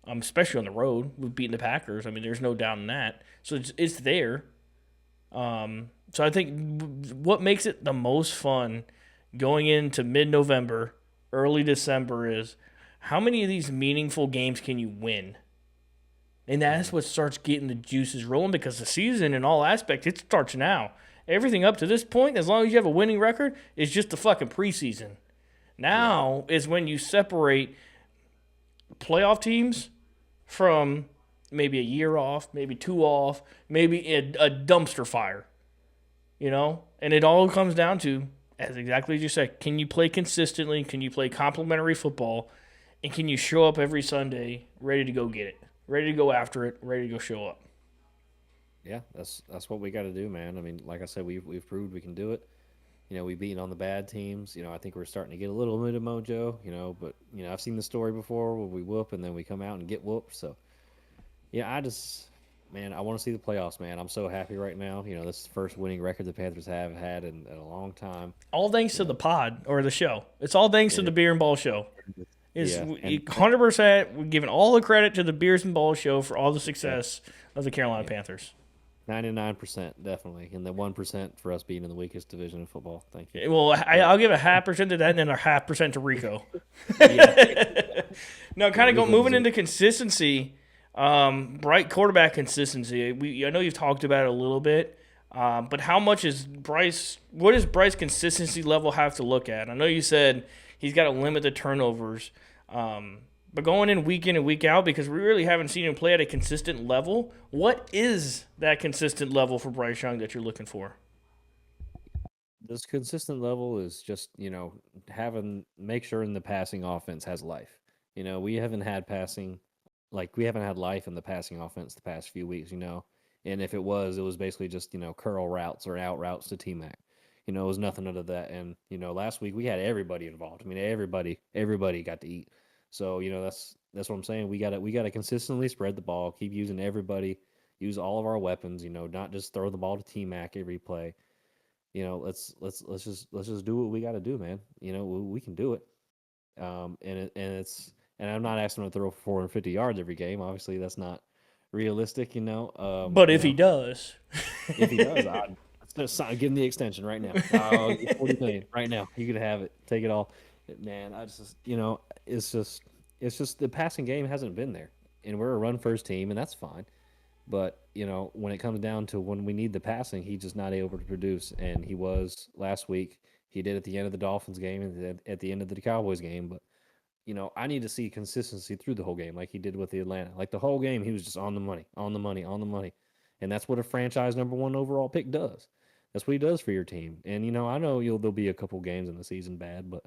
especially on the road. We've beaten the Packers. I mean, there's no doubt in that. So it's there. So I think what makes it the most fun going into mid-November, early December is how many of these meaningful games can you win? And that's what starts getting the juices rolling because the season in all aspects, it starts now. Everything up to this point, as long as you have a winning record, is just the fucking preseason. Now is when you separate playoff teams from maybe a year off, maybe 2 off, maybe a dumpster fire. And it all comes down to, as exactly as you said, can you play consistently? Can you play complementary football? And can you show up every Sunday ready to go get it? Ready to go after it? Ready to go show up? Yeah, that's what we got to do, man. I mean, like I said, we've proved we can do it. We've beaten on the bad teams. I think we're starting to get a little bit of mojo. But I've seen the story before where we whoop and then we come out and get whooped. So yeah, man, I want to see the playoffs, man. I'm so happy right now. This is the first winning record the Panthers have had in a long time. All thanks to the pod or the show. It's all thanks to the Beer and Ball Show. Is Yeah, and 100% we're giving all the credit to the Beers and Ball Show for all the success of the Carolina Panthers. 99% definitely, and the 1% for us being in the weakest division in football. Thank you. Well, I'll give a 0.5% to that and then a 0.5% to Rico. Now, kind of moving into consistency, bright quarterback consistency. I know you've talked about it a little bit, but how much is Bryce? What does Bryce consistency level have to look at? I know you said he's got to limit the turnovers, but going in and week out, because we really haven't seen him play at a consistent level. What is that consistent level for Bryce Young that you're looking for? This consistent level is just make sure in the passing offense has life. We haven't had passing, like we haven't had life in the passing offense the past few weeks. And if it was basically just curl routes or out routes to T Mac. It was nothing other than that. And last week we had everybody involved. I mean, everybody got to eat. So that's what I'm saying. We gotta consistently spread the ball, keep using everybody, use all of our weapons. Not just throw the ball to T Mac every play. Let's just do what we got to do, man. We can do it. And I'm not asking him to throw for 450 yards every game. Obviously, that's not realistic. But if he does, if he does, give him the extension right now. 40 million right now. You could have it. Take it all. Man, it's just the passing game hasn't been there, and we're a run first team, and that's fine. But when it comes down to when we need the passing, he's just not able to produce. And he was last week. He did at the end of the Dolphins game and at the end of the Cowboys game. But I need to see consistency through the whole game, like he did with the Atlanta. Like the whole game, he was just on the money, on the money, on the money, and that's what a franchise number one overall pick does. That's what he does for your team. And I know there'll be a couple games in the season bad, but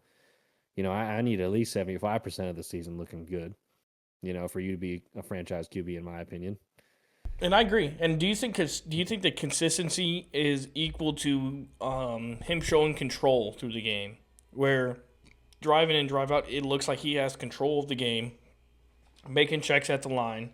I need at least 75% of the season looking good. For you to be a franchise QB, in my opinion. And I agree. And do you think the consistency is equal to him showing control through the game, where drive in and drive out, it looks like he has control of the game, making checks at the line,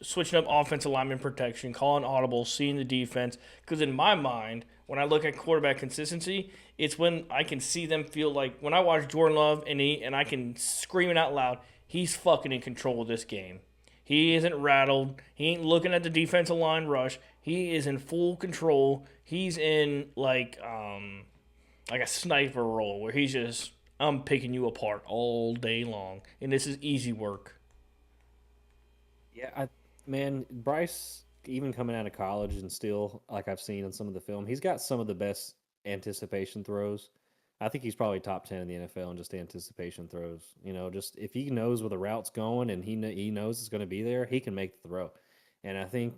switching up offensive lineman protection, calling audibles, seeing the defense. Because in my mind, when I look at quarterback consistency, it's when I can see them feel like when I watch Jordan Love and I can scream it out loud, he's fucking in control of this game. He isn't rattled. He ain't looking at the defensive line rush. He is in full control. He's in like a sniper role where he's just, I'm picking you apart all day long, and this is easy work. Yeah, man, Bryce, even coming out of college and still, like I've seen in some of the film, he's got some of the best anticipation throws. I think he's probably top 10 in the NFL in just anticipation throws. Just if he knows where the route's going and he knows it's going to be there, he can make the throw. And I think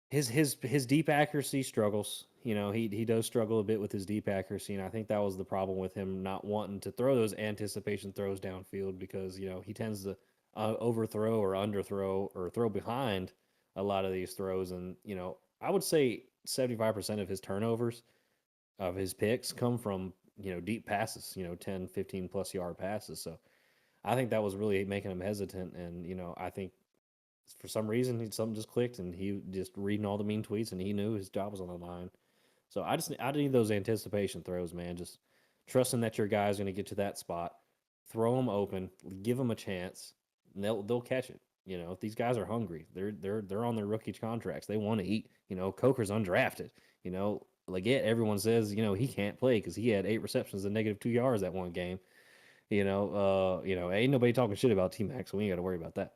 his deep accuracy struggles. He does struggle a bit with his deep accuracy, and I think that was the problem with him not wanting to throw those anticipation throws downfield because he tends to overthrow or underthrow or throw behind a lot of these throws. And I would say 75% of his turnovers of his picks come from deep passes, 10, 15 plus yard passes. So I think that was really making him hesitant. And I think for some reason something just clicked, and he just reading all the mean tweets, and he knew his job was on the line. So I need those anticipation throws, man. Just trusting that your guy's going to get to that spot, throw them open, give them a chance, and they'll catch it. If these guys are hungry, they're on their rookie contracts. They want to eat. Coker's undrafted. Leggett, everyone says he can't play because he had 8 receptions and negative 2 yards that one game. Ain't nobody talking shit about T Mac, so we ain't got to worry about that.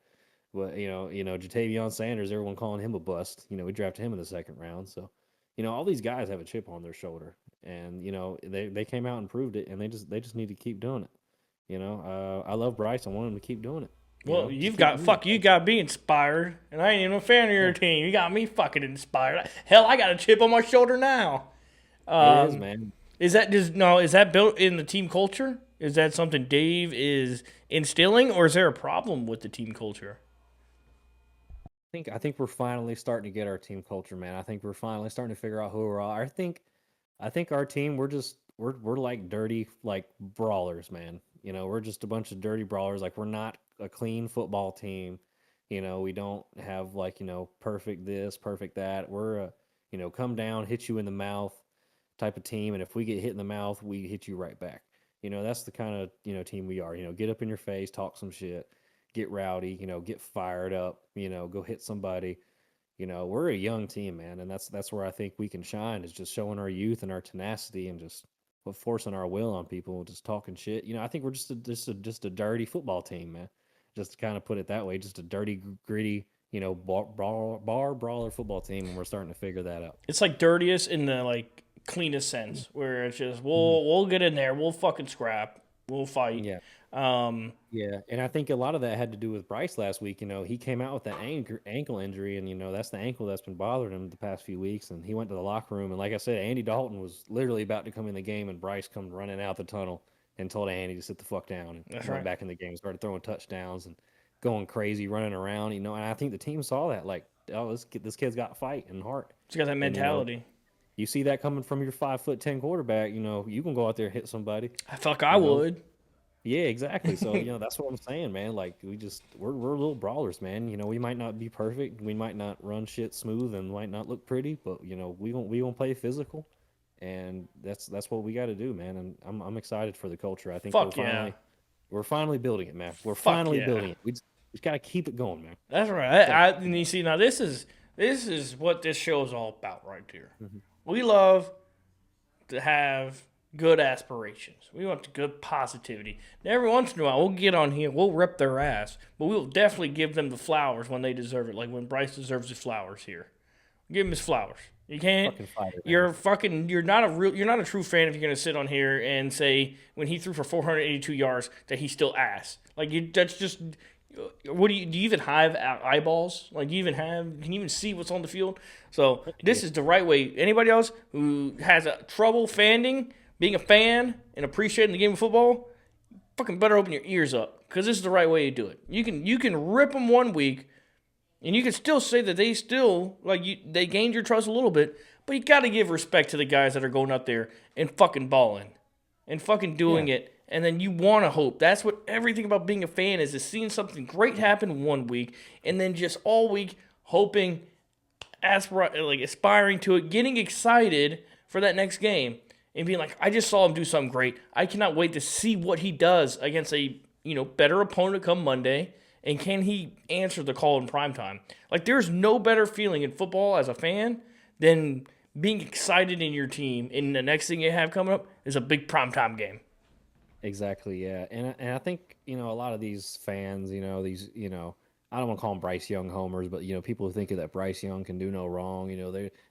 But Jatavion Sanders, everyone calling him a bust. We drafted him in the second round, so all these guys have a chip on their shoulder, and they came out and proved it, and they just need to keep doing it. I love Bryce. I want him to keep doing it. Well, you got me inspired, and I ain't even a fan of your team. You got me fucking inspired. Hell, I got a chip on my shoulder now. It is, man. Is that built in the team culture? Is that something Dave is instilling, or is there a problem with the team culture? I think we're finally starting to get our team culture, man. I think we're finally starting to figure out who we're all. I think our team we're like dirty like brawlers, man. We're just a bunch of dirty brawlers. Like we're not a clean football team. We don't have like, perfect this, perfect that. We're a, come down, hit you in the mouth type of team, and if we get hit in the mouth, we hit you right back. That's the kind of, team we are. Get up in your face, talk some shit, get rowdy, get fired up, go hit somebody. We're a young team, man, and that's where I think we can shine is just showing our youth and our tenacity and just forcing our will on people, just talking shit. I think we're just a dirty football team, man. Just to kind of put it that way, just a dirty, gritty, bar brawler football team, and we're starting to figure that out. It's like dirtiest in the like cleanest sense, where it's just Mhm. we'll get in there, we'll fucking scrap, we'll fight. Yeah. Um, Yeah, and I think a lot of that had to do with Bryce last week. He came out with that ankle injury, and that's the ankle that's been bothering him the past few weeks. And he went to the locker room, and like I said, Andy Dalton was literally about to come in the game, and Bryce come running out the tunnel and told Andy to sit the fuck down and that's went right. back in the game, started throwing touchdowns and going crazy, running around. And I think the team saw that, like, oh, this kid's got fight and heart, It's got that and mentality. you see that coming from your 5'10" quarterback. You can go out there and hit somebody. I feel like I You know, would. yeah, exactly. So, that's what I'm saying, man. Like we're little brawlers, man. We might not be perfect, we might not run shit smooth and might not look pretty, but we gonna play physical, and that's what we got to do, man. And I'm excited for the culture. I think Fuck yeah. we're finally building it, man. We're Fuck finally yeah. building it. We just got to keep it going, man. That's right. So, And you see now this is what this show is all about right here. mhm. We love to have good aspirations. We want the good positivity. And every once in a while, we'll get on here, we'll rip their ass, but we'll definitely give them the flowers when they deserve it. Like when Bryce deserves his flowers here, give him his flowers. You can't. Fucking fighter, man. You're fucking. You're not a real. You're not a true fan if you're gonna sit on here and say when he threw for 482 yards that he's still ass. Like you. That's just. What do you even have eyeballs? Like do you even have? Can you even see what's on the field? So this is the right way. Anybody else who has a trouble being a fan and appreciating the game of football, fucking better open your ears up because this is the right way to do it. You can rip them one week, and you can still say that they still they gained your trust a little bit, but you got to give respect to the guys that are going out there and fucking balling and fucking doing Yeah, it. And then you want to hope. That's what everything about being a fan is seeing something great happen one week and then just all week hoping, aspiring to it, getting excited for that next game and being like, I just saw him do something great. I cannot wait to see what he does against a better opponent come Monday. And can he answer the call in prime time? Like there's no better feeling in football as a fan than being excited in your team. And the next thing you have coming up is a big primetime game. exactly. Yeah, and I think a lot of these fans, these I don't want to call them Bryce Young homers, but people who think that Bryce Young can do no wrong,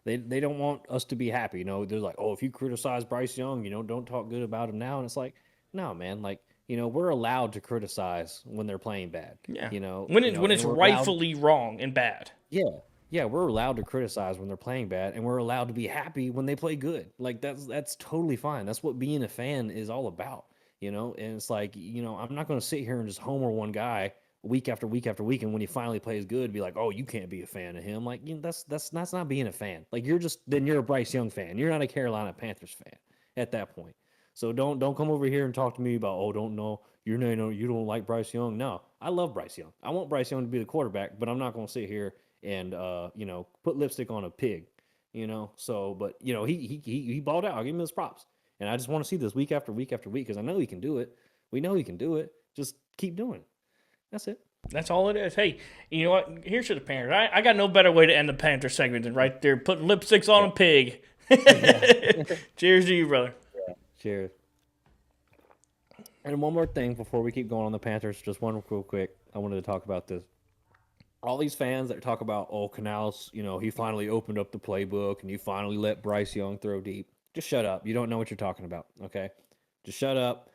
they don't want us to be happy. They're like, oh, if you criticize Bryce Young, don't talk good about him now. And it's like, no, man, like we're allowed to criticize when they're playing bad. Yeah. You know, When you it know, when and it's we're allowed. rightfully wrong and bad. Yeah, yeah, we're allowed to criticize when they're playing bad, and we're allowed to be happy when they play good. Like that's totally fine. That's what being a fan is all about. And it's like I'm not going to sit here and just homer one guy week after week after week, and when he finally plays good, be like, oh, you can't be a fan of him. Like that's not being a fan. Like you're a Bryce Young fan. You're not a Carolina Panthers fan at that point. So don't come over here and talk to me about, oh, don't know you don't like Bryce Young. No, I love Bryce Young. I want Bryce Young to be the quarterback, but I'm not going to sit here and put lipstick on a pig. So but he balled out. I'll give him his props, and I just want to see this week after week after week because I know he can do it. We know he can do it. Just keep doing it. That's it. That's all it is. Hey, you know what? Here's to the Panthers. I got no better way to end the Panther segment than right there, putting lipsticks on Yeah. a pig. Yeah. Cheers to you, brother. Cheers. And one more thing before we keep going on the Panthers, just one real quick. I wanted to talk about this. All these fans that talk about, oh, Canales, he finally opened up the playbook and he finally let Bryce Young throw deep. Just shut up. You don't know what you're talking about, okay? Just shut up.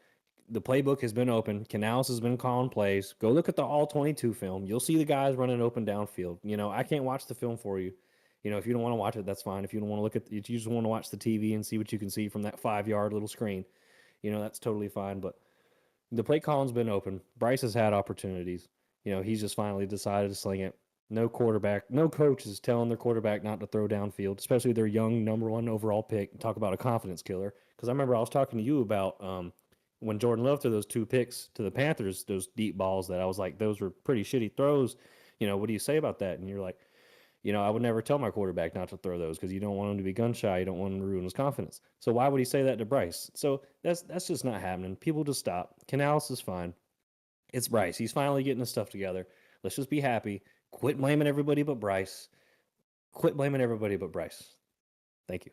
The playbook has been open. Canales has been calling plays. Go look at the all 22 film. You'll see the guys running open downfield. I can't watch the film for you. If you don't want to watch it, that's fine. If you don't want to look at, if you just want to watch the TV and see what you can see from that 5-yard little screen, that's totally fine. But the play calling's been open. Bryce has had opportunities. He's just finally decided to sling it. No coach is telling their quarterback not to throw downfield, especially their young number 1 overall pick. Talk about a confidence killer. Because I remember I was talking to you about when Jordan Love threw those 2 picks to the Panthers, those deep balls that I was like, those were pretty shitty throws. What do you say about that? And you're like, I would never tell my quarterback not to throw those because you don't want him to be gun shy. You don't want him to ruin his confidence. So why would he say that to Bryce? So that's just not happening. People just stop. Canales is fine. It's Bryce. He's finally getting his stuff together. Let's just be happy. Quit blaming everybody but Bryce. Thank you.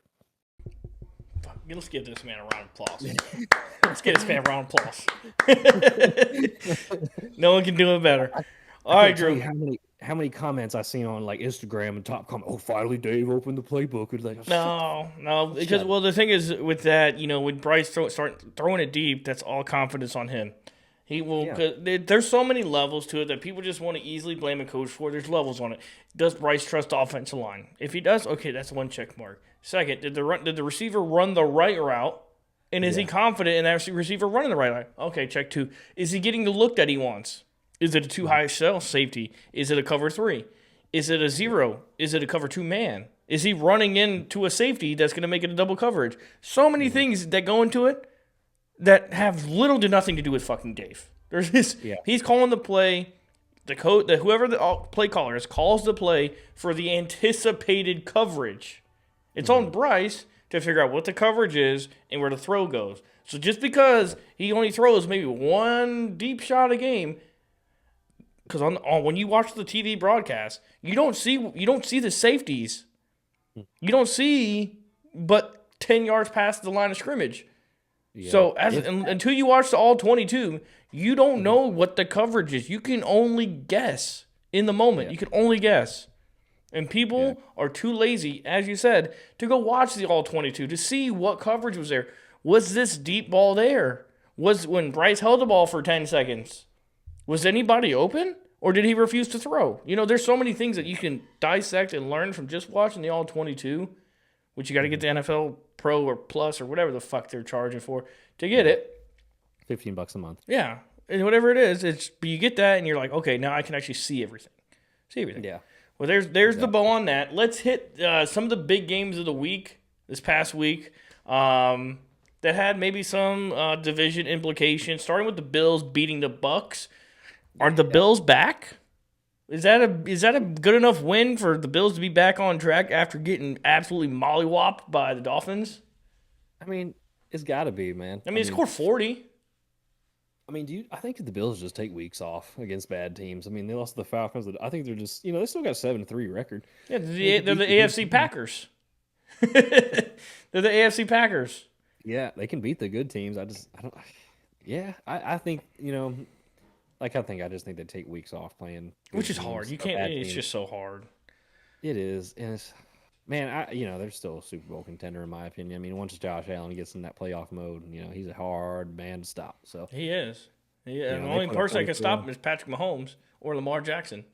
Let's give this man a round of applause. Let's give this man a round of applause. No one can do it better. All right, Drew. How many comments I seen on like Instagram and top comment? Oh, finally Dave opened the playbook. Like, no, because the thing is with that, with Bryce start throwing it deep, that's all confidence on him. He will. Yeah. There's so many levels to it that people just want to easily blame a coach for. There's levels on it. Does Bryce trust the offensive line? If he does, okay, that's one check mark. Second, did the receiver run the right route? And is he confident in that receiver running the right route? Okay, check 2. Is he getting the look that he wants? Is it a too high shell safety? Is it a cover 3? Is it a 0? Is it a cover 2 man? Is he running into a safety that's going to make it a double coverage? So many things that go into it that have little to nothing to do with fucking Dave. There's this. Yeah. He's calling the play. Whoever the play caller is calls the play for the anticipated coverage. It's on Bryce to figure out what the coverage is and where the throw goes. So just because he only throws maybe one deep shot a game, because when you watch the TV broadcast, you don't see the safeties. You don't see but 10 yards past the line of scrimmage. Yeah. So until you watch the all 22, you don't know what the coverage is. You can only guess in the moment. Yeah. You can only guess. And people are too lazy, as you said, to go watch the all 22 to see what coverage was there. Was this deep ball there? Was when Bryce held the ball for 10 seconds? Was anybody open? Or did he refuse to throw? There's so many things that you can dissect and learn from just watching the all 22, which you got to get the NFL Pro or Plus or whatever the fuck they're charging for to get it. $15 a month. Yeah. And whatever it is, but you get that and you're like, okay, now I can actually see everything. Yeah. Well, there's the bow on that. Let's hit some of the big games of the week, this past week, that had maybe some division implications, starting with the Bills beating the Bucks. Are the Bills back? Is that a good enough win for the Bills to be back on track after getting absolutely mollywopped by the Dolphins? I mean, it's got to be, man. They scored 40. I mean, I think the Bills just take weeks off against bad teams. I mean, they lost to the Falcons. I think they're just, they still got a 7-3 record. Yeah, they're the AFC Packers. They're the AFC Packers. Yeah, they can beat the good teams. I think, I just think they take weeks off playing. Which is hard. You can't. It's just so hard. It is, and it's, man. They're still a Super Bowl contender in my opinion. I mean, once Josh Allen gets in that playoff mode, he's a hard man to stop. So he is. Yeah, the only person that can stop him is Patrick Mahomes or Lamar Jackson.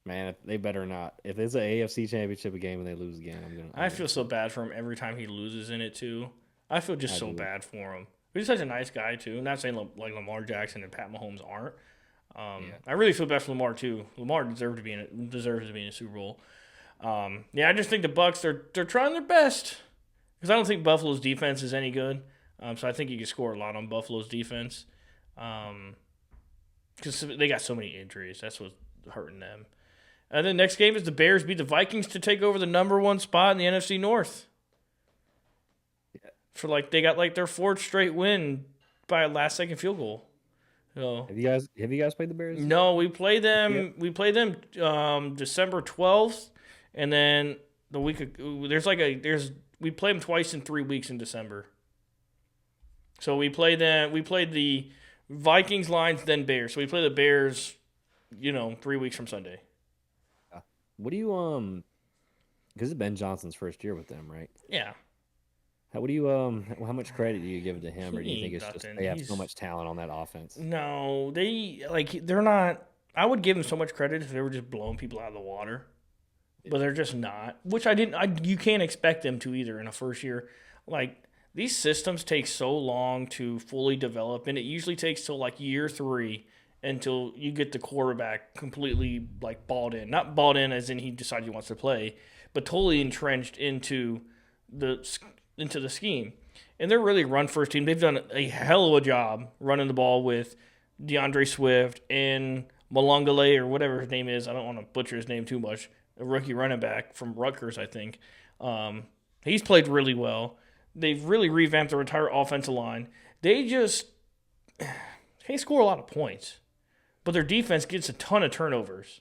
Man, they better not. If it's an AFC Championship game and they lose again, I feel so bad for him every time he loses in it too. I feel just so bad for him. He's such a nice guy too. I'm not saying like Lamar Jackson and Pat Mahomes aren't. I really feel bad for Lamar too. Lamar deserves to be in a Super Bowl. I just think the Bucs they're trying their best because I don't think Buffalo's defense is any good. So I think you can score a lot on Buffalo's defense because they got so many injuries. That's what's hurting them. And then next game is the Bears beat the Vikings to take over the number 1 spot in the NFC North. For they got their 4th straight win by a last-second field goal. So, have you guys played the Bears? No, we played them. Yeah. We played them December 12th, and then the week we played them twice in 3 weeks in December. So we played the Vikings, Lions, then Bears. So we played the Bears, 3 weeks from Sunday. What do you because it's Ben Johnson's first year with them, right? Yeah. How much credit do you give to him, or do you think it's just they have so much talent on that offense? No, they're not. I would give them so much credit if they were just blowing people out of the water, but they're just not. Which you can't expect them to either in a first year. These systems take so long to fully develop, and it usually takes till year 3, until you get the quarterback completely like balled in. Not balled in as in he decided he wants to play, but totally entrenched into the scheme. And they're really a run first team. They've done a hell of a job running the ball with DeAndre Swift and Malongale or whatever his name is. I don't want to butcher his name too much. A rookie running back from Rutgers, I think. He's played really well. They've really revamped their entire offensive line. They score a lot of points, but their defense gets a ton of turnovers.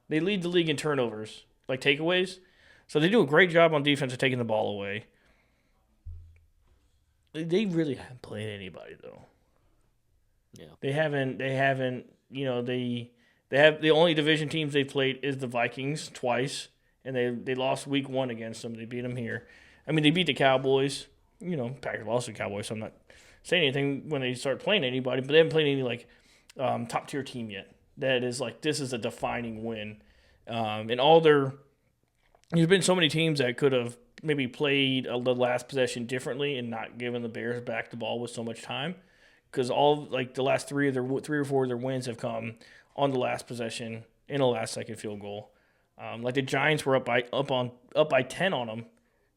They lead the league in turnovers, like takeaways. So they do a great job on defense of taking the ball away. They really haven't played anybody though. Yeah, they haven't. You know, they have the only division teams they've played is the Vikings twice, and they lost week 1 against them. They beat them here. I mean, they beat the Cowboys. You know, Packers lost the Cowboys, so I'm not saying anything when they start playing anybody. But they haven't played any like top tier team yet. That is like this is a defining win. And there's been so many teams that could have maybe played the last possession differently and not given the Bears back the ball with so much time, because all like the last 3 or 4 of their wins have come on the last possession in a last second field goal. Like the Giants were up by 10 on them.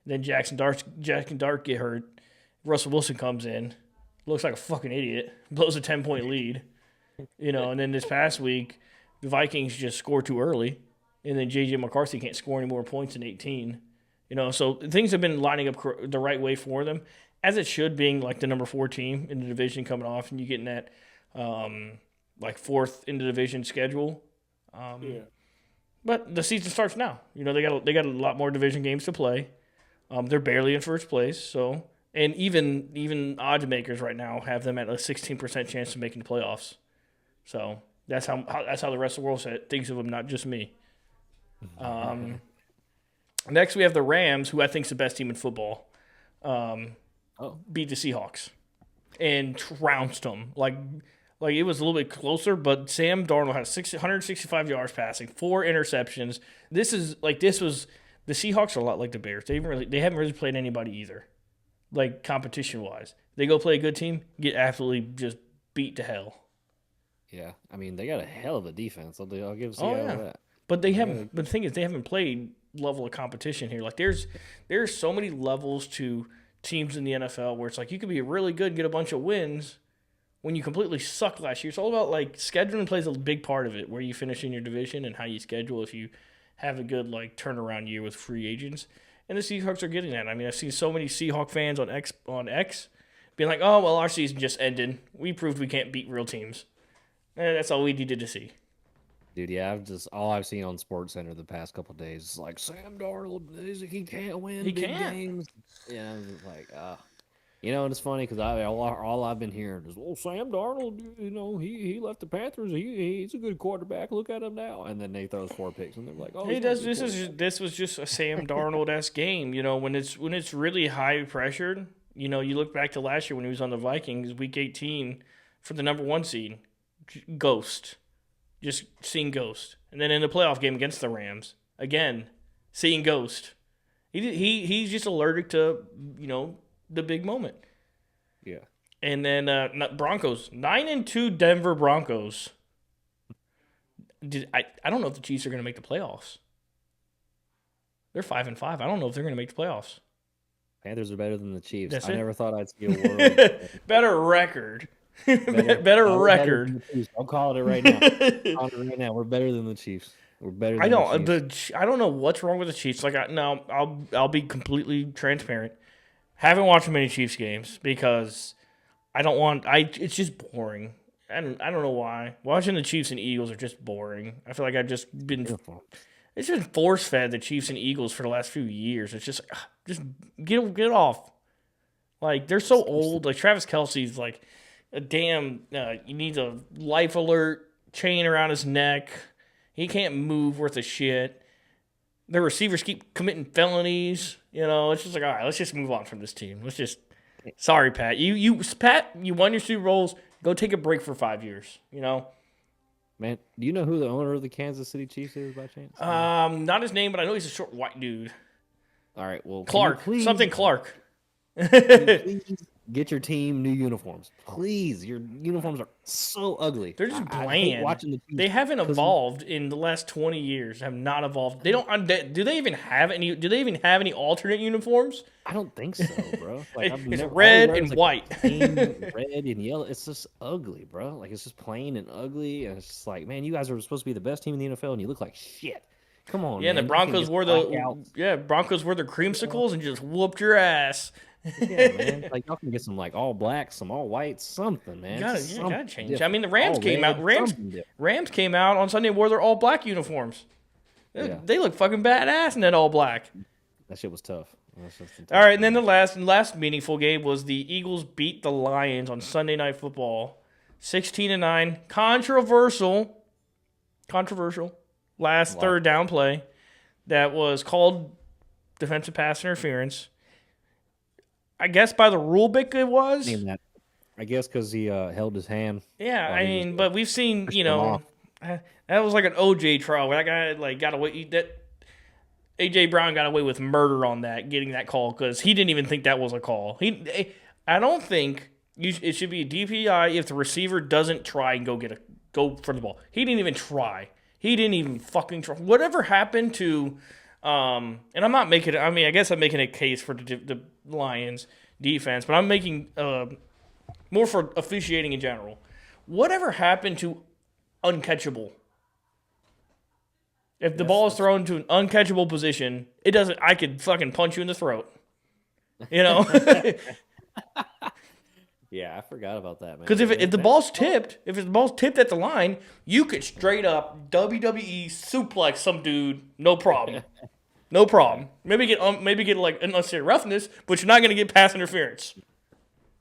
Then Jackson Dart get hurt. Russell Wilson comes in, looks like a fucking idiot, blows a 10-point lead. You know, and then this past week, the Vikings just score too early, and then J.J. McCarthy can't score any more points in 18. You know, so things have been lining up the right way for them, as it should, being like the number 4 team in the division coming off, and you getting that like 4th in the division schedule. Yeah. But the season starts now. You know, they got a lot more division games to play. They're barely in first place, so and even odds makers right now have them at a 16% chance of making the playoffs. So that's how the rest of the world thinks of them, not just me. Next, we have the Rams, who I think is the best team in football. Beat the Seahawks and trounced them. Like it was a little bit closer, but Sam Darnold had 165 yards passing, 4 interceptions. The Seahawks are a lot like the Bears. They haven't really played anybody either, like competition wise. They go play a good team, get absolutely just beat to hell. Yeah, I mean they got a hell of a defense. I'll give Seattle that. But they haven't. But the thing is, they haven't played level of competition here. Like there's so many levels to teams in the NFL where it's like you could be really good, get a bunch of wins, when you completely sucked last year. It's all about like scheduling plays a big part of it, where you finish in your division and how you schedule if you have a good like turnaround year with free agents. And the Seahawks are getting that. I mean, I've seen so many Seahawk fans on X being like, "Oh well, our season just ended. We proved we can't beat real teams." That's all we needed to see. Dude, yeah, all I've seen on SportsCenter the past couple of days is like Sam Darnold, he can't win big games. Yeah, I was like, you know, and it's funny because all I've been hearing is, "Oh, Sam Darnold, you know, he left the Panthers. He's a good quarterback. Look at him now." And then they throws 4 picks, and they're like, "Oh, he does. This was just a Sam Darnold-esque game. You know, when it's really high pressured. You know, you look back to last year when he was on the Vikings, Week 18 for the number 1 seed, ghost. Just seeing ghost. And then in the playoff game against the Rams, again, seeing ghost. He's just allergic to, you know, the big moment. Yeah. And then Broncos, 9-2 Denver Broncos. I don't know if the Chiefs are going to make the playoffs. They're 5-5. I don't know if they're going to make the playoffs. Panthers are better than the Chiefs. That's I it? never thought I'd see a world. Better record. Better record. I'll call it right now. We're better than the Chiefs. We're better than the Chiefs. I don't know what's wrong with the Chiefs. Like I'll be completely transparent. Haven't watched many Chiefs games because it's just boring. And I don't know why. Watching the Chiefs and Eagles are just boring. I feel like I've just been it's been force fed the Chiefs and Eagles for the last few years. It's just get off. Like they're so old. Like Travis Kelce's like a damn. You need a life alert chain around his neck. He can't move worth a shit. Their receivers keep committing felonies. You know, it's just like, all right, let's just move on from this team. Sorry, Pat. You won your Super Bowls. Go take a break for 5 years. You know. Man, do you know who the owner of the Kansas City Chiefs is by chance? Not his name, but I know he's a short white dude. All right, well, Clark, something Clark. Can Get your team new uniforms, please. Your uniforms are so ugly. They're just I hate bland. watching the teams They haven't 'cause evolved in the last 20 years. Have not evolved. They don't. Do they even have any? Do they even have any alternate uniforms? I don't think so, bro. Like It's all red we wear and is, like, white. plain red and yellow. It's just ugly, bro. Like it's just plain and ugly, and it's just like, man, you guys are supposed to be the best team in the NFL, and you look like shit. Come on, Yeah, and the man. Y'all can Broncos get wore Broncos wore their creamsicles and just whooped your ass. yeah, man. Like y'all can get some like all black, some all white, something, man. You gotta Something change. different. I mean, the Rams All came red, out. something different. Rams came out on Sunday and wore their all black uniforms. Yeah. They look fucking badass in that all black. That shit was tough. That's just a All tough right, and then game. the last meaningful game was the Eagles beat the Lions on Sunday Night Football, 16-9. Controversial. Last third down play that was called defensive pass interference. I guess by the rule book it was. Name that. I guess because he held his hand. Yeah, while I he was, mean, but we've seen, pushed him off. that was like an OJ trial where that guy like got away. That AJ Brown got away with murder on that, getting that call because he didn't even think that was a call. I don't think it should be a DPI if the receiver doesn't try and go for the ball. He didn't even try. He didn't even fucking try. Whatever happened to, and I'm not making. I mean, I guess I'm making a case for the Lions defense, but I'm making more for officiating in general. Whatever happened to uncatchable? If the ball is thrown to an uncatchable position, it doesn't. I could fucking punch you in the throat. You know, Yeah, I forgot about that, man. because if the ball's tipped, at the line, you could straight up WWE suplex some dude, no problem, no problem. Maybe get like unnecessary roughness, but you're not gonna get pass interference.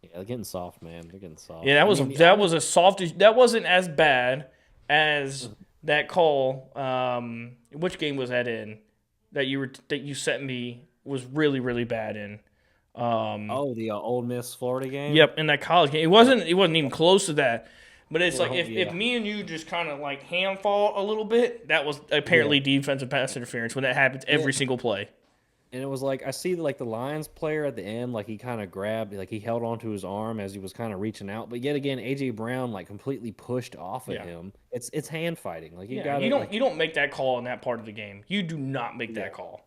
Yeah, they're getting soft, man. They're getting soft. Yeah, that was a softish. That wasn't as bad as that call. Which game was that in? That you sent me was really really bad in. The Ole Miss Florida game. Yep, in that college game, it wasn't even close to that. But it's like if yeah. me and you just kind of like hand fall a little bit, that was apparently defensive pass interference when that happens every single play. And it was like I see like the Lions player at the end, like he kind of grabbed, like he held onto his arm as he was kind of reaching out. But yet again, AJ Brown like completely pushed off of him. It's hand fighting. Like you don't make that call in that part of the game. You do not make that call.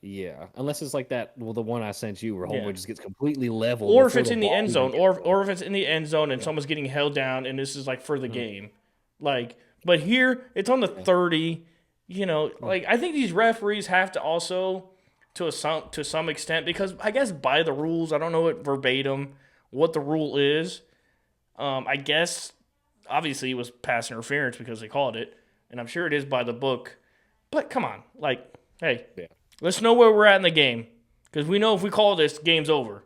Yeah, unless it's like that. Well, the one I sent you, where homeboy just gets completely leveled, or if it's in the end zone, or if it's in the end zone and someone's getting held down, and this is like for the game, like. But here it's on the 30. You know, like I think these referees have to also, to some extent, because I guess by the rules, I don't know it verbatim what the rule is. I guess obviously it was pass interference because they called it, and I'm sure it is by the book. But come on, like, hey. Yeah. Let's know where we're at in the game, because we know if we call this, game's over.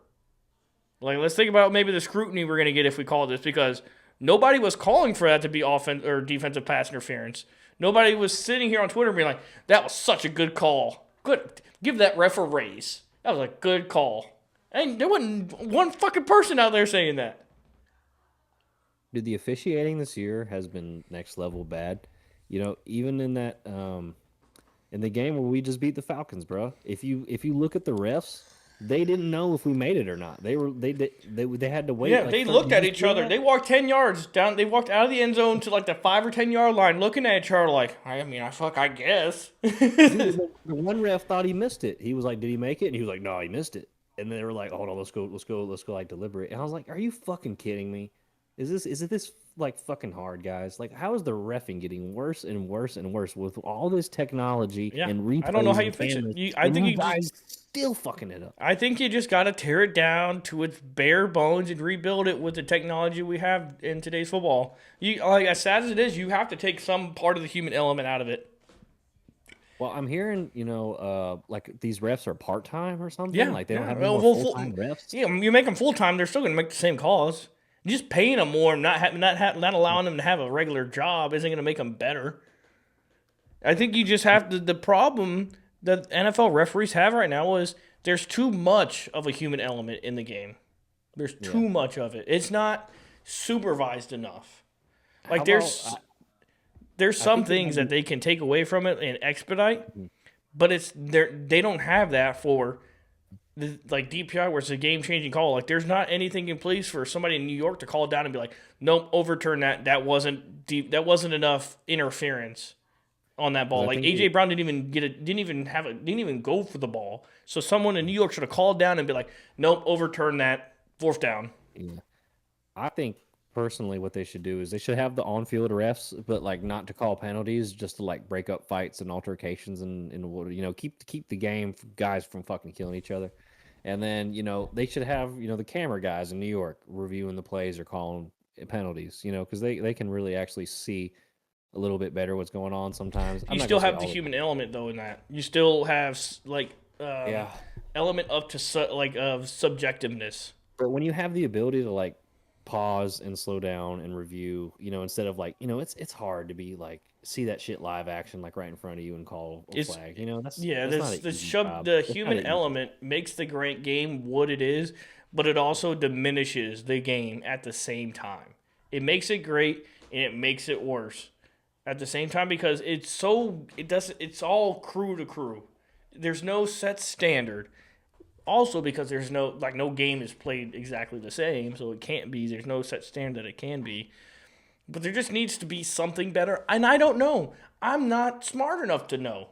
Like, let's think about maybe the scrutiny we're going to get if we call this, because nobody was calling for that to be offense or defensive pass interference. Nobody was sitting here on Twitter being like, "That was such a good call. Good, give that ref a raise. That was a good call." And there wasn't one fucking person out there saying that. Dude, the officiating this year has been next level bad. You know, even in that. In the game where we just beat the Falcons, bro. If you look at the refs, they didn't know if we made it or not. They had to wait. Yeah, like they 30 looked at minutes each other. that. They walked 10 yards down. They walked out of the end zone to like the 5 or 10 yard line, looking at each other like, I guess. Dude, the one ref thought he missed it. He was like, "Did he make it?" And he was like, "No, he missed it." And then they were like, "Hold on, let's go, like deliberate." And I was like, "Are you fucking kidding me? Is it this like fucking hard, guys? Like, how is the reffing getting worse and worse and worse with all this technology and replays? I don't know how you and fix it. cameras, I think and you guys still fucking it up. I think you just got to tear it down to its bare bones and rebuild it with the technology we have in today's football. You like, as sad as it is, you have to take some part of the human element out of it. Well, I'm hearing, like these refs are part time or something. Yeah, Like they don't yeah. have Well, any more full time refs. Yeah, you make them full time, they're still going to make the same calls. Just paying them more, not allowing them to have a regular job isn't going to make them better. I think you just have to. The problem that NFL referees have right now is there's too much of a human element in the game. There's too much of it. It's not supervised enough. Like there's some things that they can take away from it and expedite, but they don't have that for like DPI, where it's a game-changing call. Like, there's not anything in place for somebody in New York to call it down and be like, nope, overturn that. That wasn't deep. That wasn't enough interference on that ball. Like AJ Brown didn't even go for the ball. So someone in New York should have called down and be like, nope, overturn that, 4th down. Yeah. I think personally what they should do is they should have the on-field refs, but like not to call penalties, just to like break up fights and altercations and keep the game guys from fucking killing each other. And then, they should have, the camera guys in New York reviewing the plays or calling penalties, because they can really actually see a little bit better what's going on sometimes. You still have the human element, though, in that. You still have, element up to, of subjectiveness. But when you have the ability to, like, pause and slow down and review, instead of, like, it's hard to be, like, see that shit live action, like, right in front of you and call a flag. That's the human element makes the great game what it is, but it also diminishes the game at the same time. It makes it great, and it makes it worse at the same time, because it's all crew to crew. There's no set standard. Also, because there's no game is played exactly the same, so it can't be. There's no set standard that it can be. But there just needs to be something better. And I don't know. I'm not smart enough to know.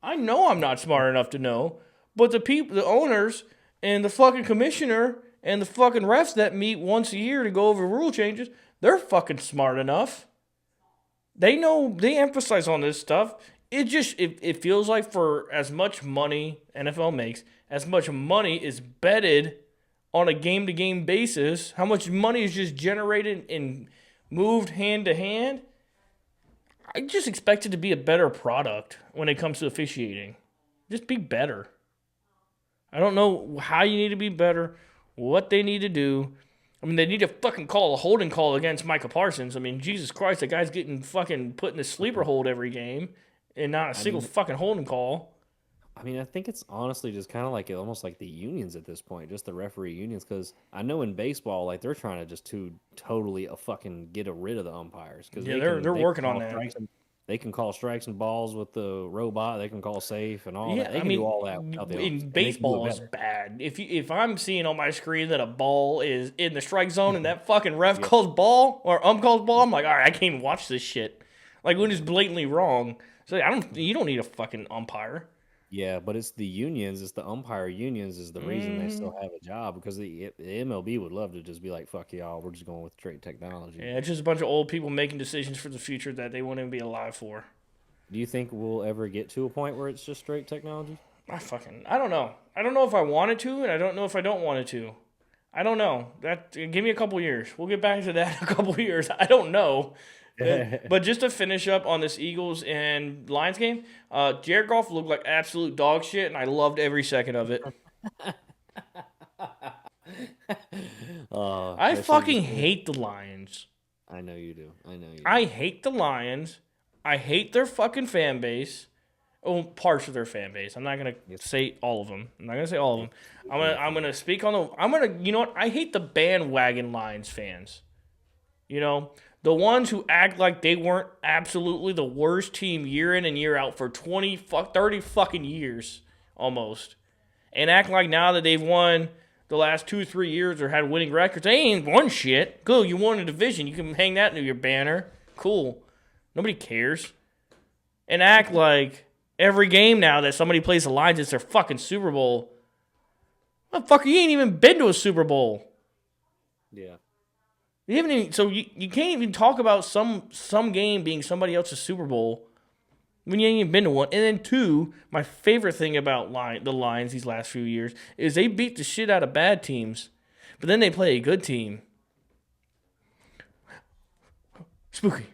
I know I'm not smart enough to know. But the owners and the fucking commissioner and the fucking refs that meet once a year to go over rule changes, they're fucking smart enough. They know, they emphasize on this stuff. It feels like for as much money NFL makes, as much money is betted on a game-to-game basis, how much money is just generated and moved hand to hand, I just expect it to be a better product when it comes to officiating. Just be better. I don't know how you need to be better, what they need to do. I mean, they need to fucking call a holding call against Micah Parsons. I mean, Jesus Christ, the guy's getting fucking put in the sleeper hold every game and not a single fucking holding call. I mean, I think it's honestly just kind of like almost like the unions at this point, just the referee unions, because I know in baseball, like they're trying to just totally fucking get rid of the umpires. Cause they're working on that. They can call strikes and balls with the robot. They can call safe and all that. They can do all that. In baseball is bad. If I'm seeing on my screen that a ball is in the strike zone and that fucking ref calls ball or calls ball, I'm like, all right, I can't even watch this shit. Like when it's blatantly wrong. So you don't need a fucking umpire. Yeah, but it's the unions, it's the umpire unions is the reason they still have a job, because the MLB would love to just be like, fuck y'all, we're just going with straight technology. Yeah, it's just a bunch of old people making decisions for the future that they won't even be alive for. Do you think we'll ever get to a point where it's just straight technology? I don't know. I don't know if I wanted to, and I don't know if I don't want it to. I don't know. Give me a couple years. We'll get back to that in a couple years. I don't know. But just to finish up on this Eagles and Lions game, Jared Goff looked like absolute dog shit, and I loved every second of it. I fucking hate the Lions. I know you do. I hate the Lions. I hate their fucking fan base. Oh, parts of their fan base. I'm not gonna say all of them. I'm gonna speak on the. You know what? I hate the bandwagon Lions fans. You know. The ones who act like they weren't absolutely the worst team year in and year out for 30 fucking years almost. And act like now that they've won the last 2-3 years or had winning records, they ain't won shit. Cool, you won a division. You can hang that into your banner. Cool. Nobody cares. And act like every game now that somebody plays the Lions, it's their fucking Super Bowl. Motherfucker, you ain't even been to a Super Bowl. Yeah. You haven't even, so you can't even talk about some game being somebody else's Super Bowl when you ain't even been to one. And then two, my favorite thing about the Lions these last few years is they beat the shit out of bad teams, but then they play a good team. Spooky.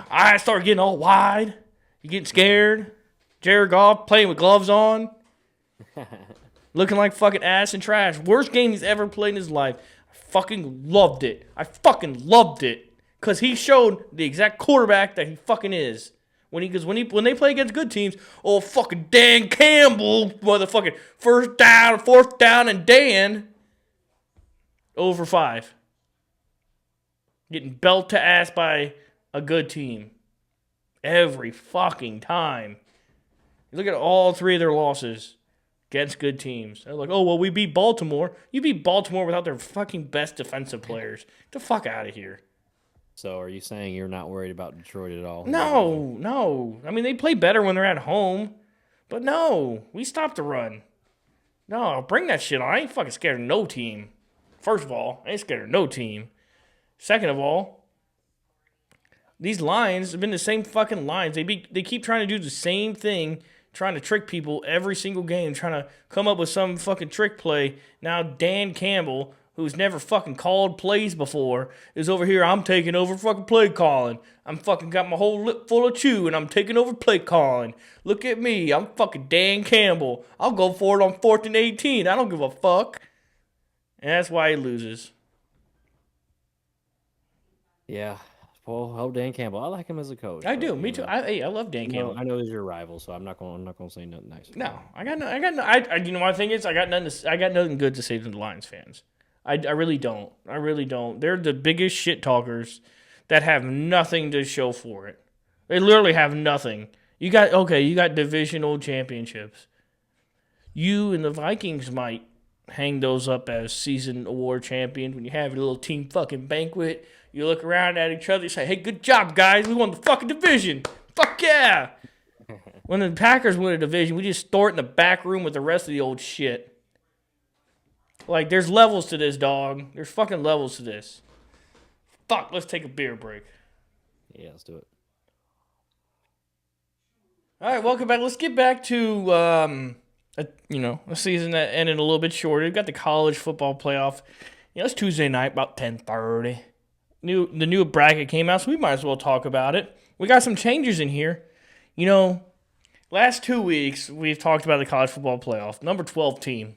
I start getting all wide. You getting scared. Jared Goff playing with gloves on. Looking like fucking ass and trash. Worst game he's ever played in his life. Fucking loved it. I fucking loved it. Because he showed the exact quarterback that he fucking is. When they play against good teams, oh, fucking Dan Campbell, motherfucking first down, fourth down, and Dan. 0 for 5. Getting belt to ass by a good team. Every fucking time. You look at all 3 of their losses. against good teams. They're like, oh, well, we beat Baltimore. You beat Baltimore without their fucking best defensive players. Get the fuck out of here. So are you saying you're not worried about Detroit at all? No. I mean, they play better when they're at home. But no, we stopped the run. No, bring that shit on. I ain't fucking scared of no team. First of all, I ain't scared of no team. Second of all, these Lions have been the same fucking Lions. They keep trying to do the same thing, trying to trick people every single game, trying to come up with some fucking trick play. Now Dan Campbell, who's never fucking called plays before, is over here. I'm taking over fucking play calling. I'm fucking got my whole lip full of chew, and I'm taking over play calling. Look at me. I'm fucking Dan Campbell. I'll go for it on 4th and 18. I don't give a fuck. And that's why he loses. Yeah. Well, Dan Campbell. I like him as a coach. I do. Me too. I love Dan Campbell. I know he's your rival, so I'm not going to say nothing nice. No, I got no. You know my thing is I got nothing good to say to the Lions fans. I really don't. I really don't. They're the biggest shit talkers that have nothing to show for it. They literally have nothing. You got divisional championships. You and the Vikings might hang those up as season award champions when you have your little team fucking banquet. You look around at each other, you say, hey, good job, guys. We won the fucking division. Fuck yeah. When the Packers win a division, we just store it in the back room with the rest of the old shit. Like, there's levels to this, dog. There's fucking levels to this. Fuck, let's take a beer break. Yeah, let's do it. All right, welcome back. Let's get back to, a season that ended a little bit shorter. We've got the college football playoff. It's Tuesday night, about 10:30. The new bracket came out, so we might as well talk about it. We got some changes in here. Last 2 weeks, we've talked about the college football playoff. Number 12 team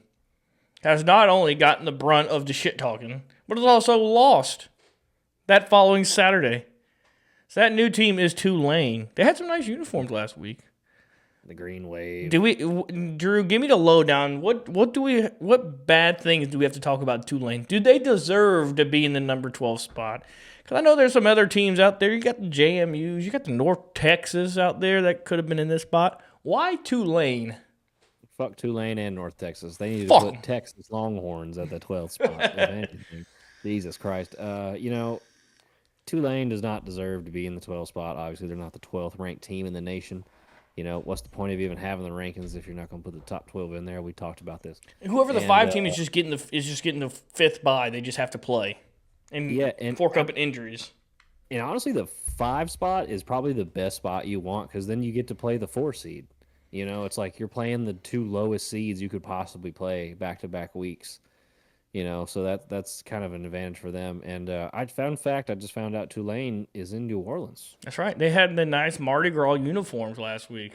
has not only gotten the brunt of the shit talking, but has also lost that following Saturday. So that new team is Tulane. They had some nice uniforms last week. The Green Wave. Drew, give me the lowdown. What bad things do we have to talk about Tulane? Do they deserve to be in the number 12 spot? Because I know there's some other teams out there. You got the JMUs. You got the North Texas out there that could have been in this spot. Why Tulane? Fuck Tulane and North Texas. They need to put Texas Longhorns at the 12th spot. If anything. Jesus Christ. Tulane does not deserve to be in the 12th spot. Obviously, they're not the 12th ranked team in the nation. What's the point of even having the rankings if you're not going to put the top 12 in there? We talked about this. Whoever the 5 team is just getting the 5th bye. They just have to play and fork up injuries. And honestly, the 5 spot is probably the best spot you want because then you get to play the 4 seed. It's like you're playing the 2 lowest seeds you could possibly play back-to-back weeks. So that's kind of an advantage for them. And I just found out Tulane is in New Orleans. That's right. They had the nice Mardi Gras uniforms last week.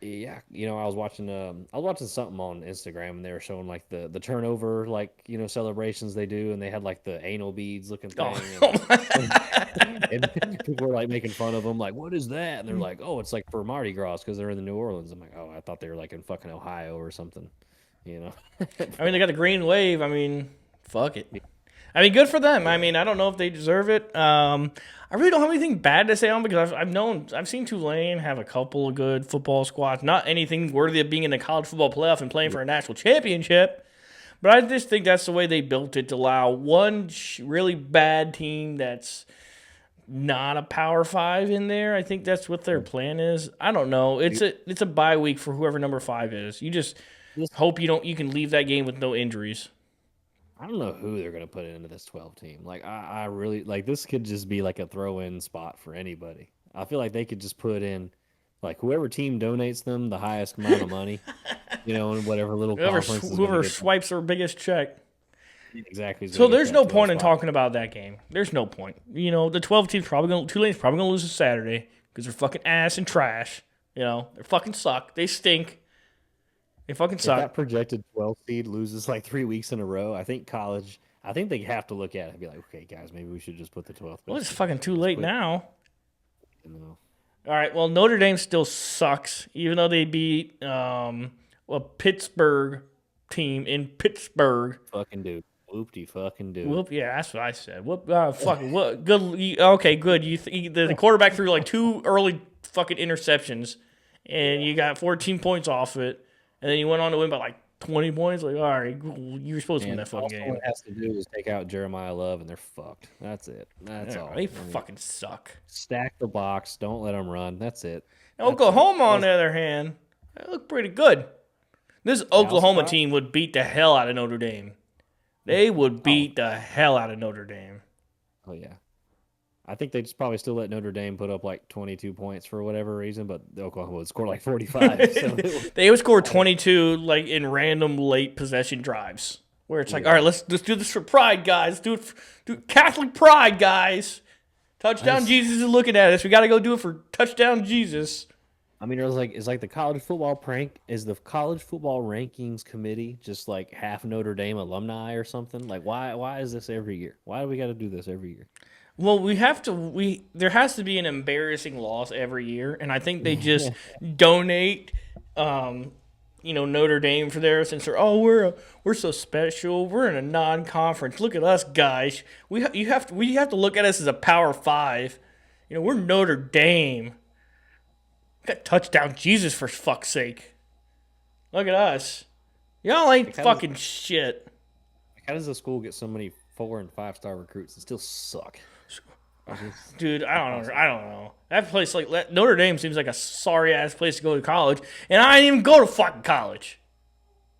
Yeah, I was watching something on Instagram and they were showing like the turnover celebrations they do, and they had like the anal beads looking thing. And people were like making fun of them, like, what is that? And they're like, oh, it's like for Mardi Gras because they're in the New Orleans. I'm like, oh, I thought they were like in fucking Ohio or something. They got the green wave. Fuck it. Good for them. I don't know if they deserve it. I really don't have anything bad to say on because I've seen Tulane have a couple of good football squads. Not anything worthy of being in the college football playoff and playing for a national championship. But I just think that's the way they built it to allow one really bad team that's not a Power 5 in there. I think that's what their plan is. I don't know. It's a bye week for whoever number 5 is. You just hope you can leave that game with no injuries. I don't know who they're going to put into this 12 team. Like, I really, like, this could just be like a throw-in spot for anybody. I feel like they could just put in, like, whoever team donates them the highest amount of money, in whatever little conference. Whoever swipes their biggest check. Exactly. So there's no point in talking about that game. There's no point. The 12 team's Tulane's probably going to lose this Saturday because they're fucking ass and trash. They fucking suck. They stink. They fucking suck. If that projected 12 seed loses like 3 weeks in a row, I think they have to look at it and be like, okay, guys, maybe we should just put the 12th. Well, it's fucking too late now. All right, well, Notre Dame still sucks, even though they beat a Pittsburgh team in Pittsburgh. Fucking dude. Whoop-de fucking dude. Whoop, yeah, that's what I said. Whoop, fucking, what, good. Okay, good. The quarterback threw like 2 early fucking interceptions, and you got 14 points off it. and then you went on to win by like 20 points. Like, all right, you were supposed to win that fucking game. All it has to do is take out Jeremiah Love, and they're fucked. That's it. That's all. They fucking suck. Stack the box. Don't let them run. That's it. Oklahoma, on the other hand, they look pretty good. This Oklahoma team would beat the hell out of Notre Dame. They would beat the hell out of Notre Dame. Oh, yeah. I think they just probably still let Notre Dame put up like 22 points for whatever reason, but Oklahoma would score like 45. So they would score 22 like in random late possession drives, where it's like, all right, let's do this for pride, guys. Do Catholic pride, guys. Touchdown Jesus is looking at us. We got to go do it for touchdown Jesus. I mean, it's like the college football prank. Is the college football rankings committee just like half Notre Dame alumni or something? Like, why is this every year? Why do we got to do this every year? Well, there has to be an embarrassing loss every year, and I think they just donate, Notre Dame for theirs, since we're so special. We're in a non-conference. Look at us, guys. We have to look at us as a Power 5. We're Notre Dame. Got touchdown Jesus, for fuck's sake. Look at us. Y'all ain't fucking shit. How does a school get so many 4- and 5-star recruits and still suck? Dude, I don't know. That place, like Notre Dame, seems like a sorry ass place to go to college, and I didn't even go to fucking college.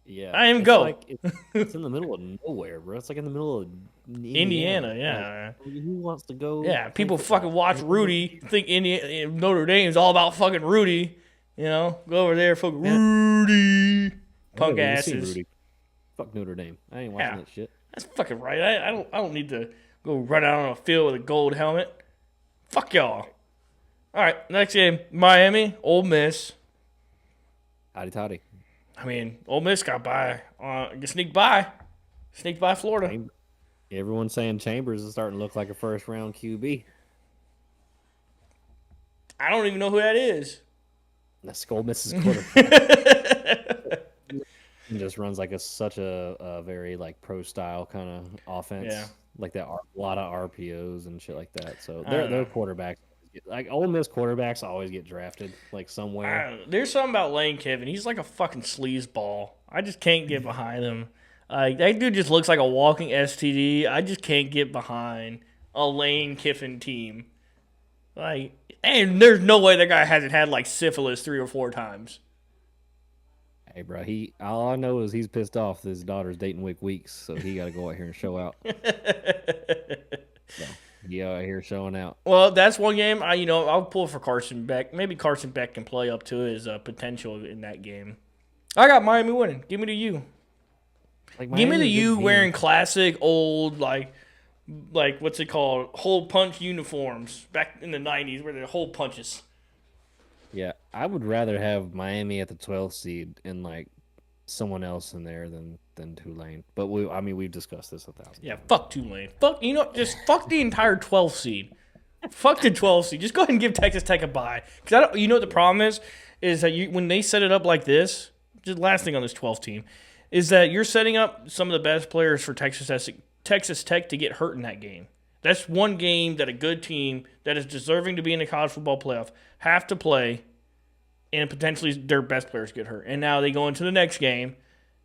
Yeah, I didn't even go. Like, it's in the middle of nowhere, bro. It's like in the middle of Indiana. Yeah. Like, who wants to go? Yeah, people fucking watch Rudy, think Notre Dame's all about fucking Rudy. Go over there, fucking Rudy, punk asses. Rudy. Fuck Notre Dame. I ain't watching that shit. That's fucking right. I don't need to go run out on a field with a gold helmet. Fuck y'all. All right, next game, Miami, Ole Miss. Howdy toddy. I mean, Ole Miss got by. Sneaked by Florida. Everyone's saying Chambers is starting to look like a first-round QB. I don't even know who that is. That's Ole Miss's quarterback. He just runs like such a very like pro style kind of offense. Yeah. Like that, a lot of RPOs and shit like that. So their quarterbacks, like Ole Miss quarterbacks, always get drafted like somewhere. There's something about Lane Kiffin. He's like a fucking sleazeball. I just can't get behind him. That dude just looks like a walking STD. I just can't get behind a Lane Kiffin team. And there's no way that guy hasn't had like syphilis 3 or 4 times. Hey, bro, all I know is he's pissed off that his daughter's dating Weeks, so he got to go out here and show out. So, he out here showing out. Well, that's one game. I'll pull for Carson Beck. Maybe Carson Beck can play up to his potential in that game. I got Miami winning. Give me the U. Give me the U wearing classic old like what's it called, hole punch uniforms back in the 90s where they're hole punches. Yeah, I would rather have Miami at the 12th seed and like someone else in there than Tulane. But we've discussed this 1,000 times. Yeah, fuck Tulane. Just fuck the entire 12th seed. Fuck the 12th seed. Just go ahead and give Texas Tech a bye. Because you know what the problem is that when they set it up like this, just last thing on this 12th team, is that you're setting up some of the best players for Texas Tech to get hurt in that game. That's one game that a good team that is deserving to be in the college football playoff have to play, and potentially their best players get hurt. And now they go into the next game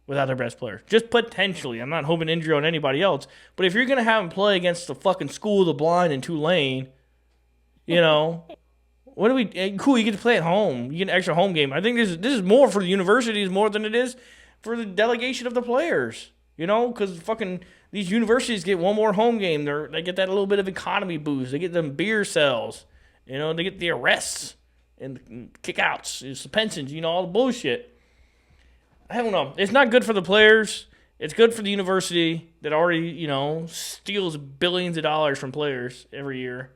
without their best players. Just potentially. I'm not hoping injury on anybody else. But if you're going to have them play against the fucking School of the Blind in Tulane, what do we... Cool, you get to play at home. You get an extra home game. I think this is more for the universities more than it is for the delegation of the players. Because fucking... These universities get one more home game. They get that little bit of economy boost. They get them beer sales. They get the arrests and kickouts, suspensions, all the bullshit. I don't know. It's not good for the players. It's good for the university that already, steals billions of dollars from players every year.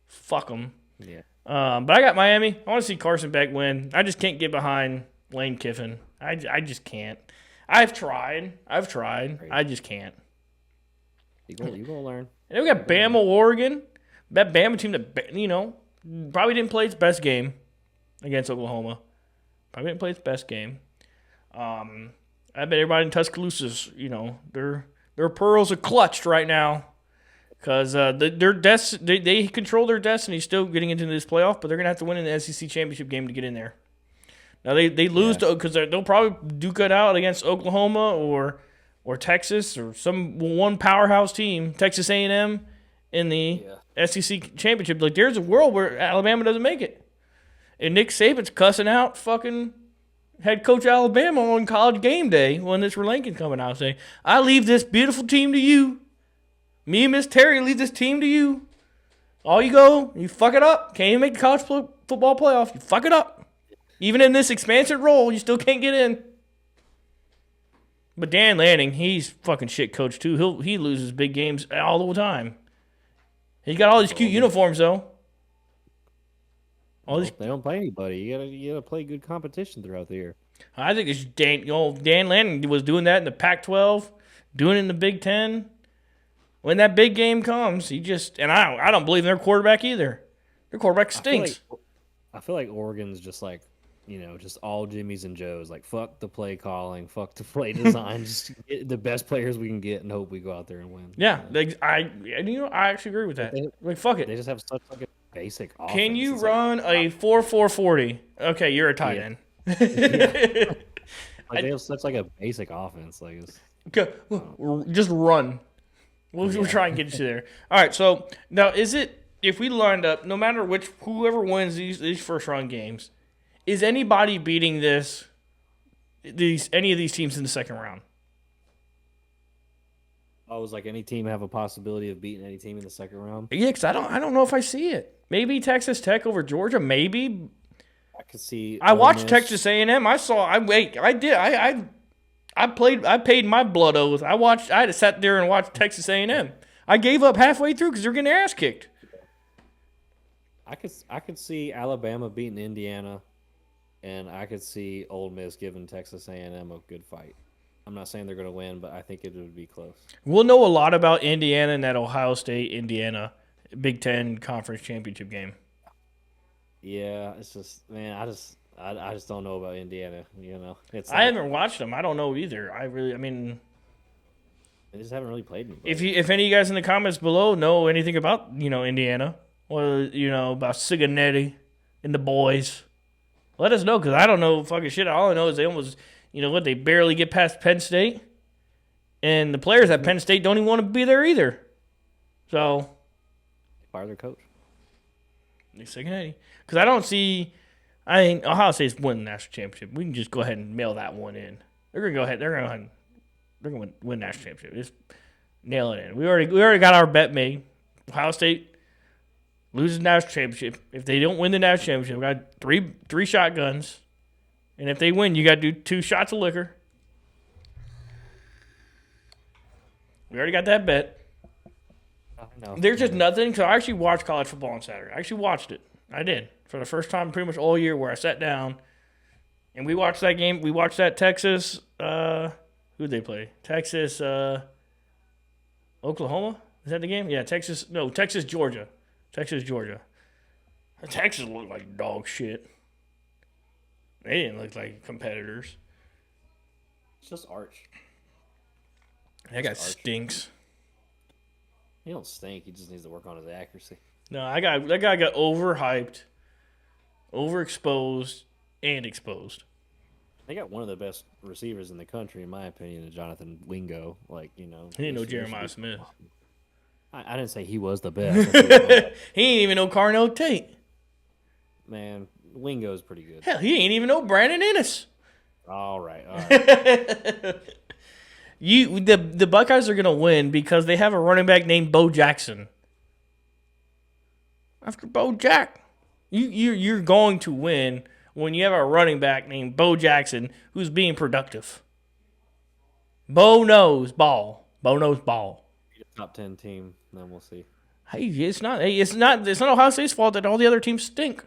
Fuck them. Yeah. But I got Miami. I want to see Carson Beck win. I just can't get behind Lane Kiffin. I just can't. I've tried. I just can't. You gonna learn. And then we got Bama, Oregon. That Bama team that, probably didn't play its best game against Oklahoma. Probably didn't play its best game. I bet everybody in Tuscaloosa's, their pearls are clutched right now because they control their destiny still getting into this playoff, but they're going to have to win in the SEC championship game to get in there. Now they lose because they'll probably duke it out against Oklahoma or Texas or some one powerhouse team, Texas A&M in the SEC championship. Like there's a world where Alabama doesn't make it, and Nick Saban's cussing out fucking head coach Alabama on College Game Day when this Lincoln coming out saying, "I leave this beautiful team to you. Me and Miss Terry leave this team to you. All you go, you fuck it up. Can't even make the college football playoff. You fuck it up. Even in this expansive role, you still can't get in." But Dan Lanning, he's fucking shit coach too. He loses big games all the time. He's got all these cute uniforms though. They don't play anybody. You gotta play good competition throughout the year. I think it's Dan Lanning was doing that in the Pac-12, doing it in the Big Ten. When that big game comes, I don't believe in their quarterback either. Their quarterback stinks. I feel like Oregon's just like, just all Jimmys and Joes. Like, fuck the play calling, fuck the play design. Just get the best players we can get and hope we go out there and win. Yeah, I actually agree with that. Fuck it. They just have such like a basic offense. Can you run a 4-4-40? Okay, you're a tight end. Yeah. They have such like a basic offense. Like, just run. We'll try and get you there. All right, so now if we lined up, no matter whoever wins these first round games, is anybody beating any of these teams in the second round? Oh, was like any team have a possibility of beating any team in the second round? Yeah, because I don't know if I see it. Maybe Texas Tech over Georgia. Maybe I could see. I watched Texas A&M. I paid my blood oath. I had to sat there and watch Texas A&M. I gave up halfway through because they're getting their ass kicked. I could see Alabama beating Indiana, and I could see Ole Miss giving Texas A&M a good fight. I'm not saying they're going to win, but I think it would be close. We'll know a lot about Indiana in that Ohio State-Indiana Big Ten Conference Championship game. Yeah, it's just, man, I just don't know about Indiana. I haven't watched them. I don't know either. They just haven't really played anybody. If any of you guys in the comments below know anything about Indiana or about Cincinnati and the boys, let us know because I don't know fucking shit. All I know is they almost they barely get past Penn State, and the players at Penn State don't even want to be there either. So fire their coach. Cincinnati, because I don't see. I think Ohio State's winning the national championship. We can just go ahead and mail that one in. They're gonna go ahead. They're gonna win national championship. Just nail it in. We already got our bet made. Ohio State loses national championship. If they don't win the national championship, we got three shotguns, and if they win, you got to do 2 shots of liquor. We already got that bet. No. There's just nothing. So I actually watched college football on Saturday. I actually watched it. I did. For the first time pretty much all year where I sat down and we watched that game. We watched that Texas, who'd they play? Texas, Oklahoma? Is that the game? Yeah, Texas, Georgia. Texas looked like dog shit. They didn't look like competitors. It's just Arch. That guy stinks. He don't stink. He just needs to work on his accuracy. No, that guy got overhyped, overexposed, and exposed. They got one of the best receivers in the country, in my opinion, Jonathan Wingo. He didn't know Jeremiah Smith. I didn't say he was the best. He didn't even know Carnell Tate. Man, Wingo's pretty good. Hell, he ain't even know Brandon Ennis. All right. The Buckeyes are gonna win because they have a running back named Bo Jackson. After Bo Jack, you're going to win when you have a running back named Bo Jackson who's being productive. Bo knows ball. Top 10 team, then we'll see. Hey, it's not Ohio State's fault that all the other teams stink.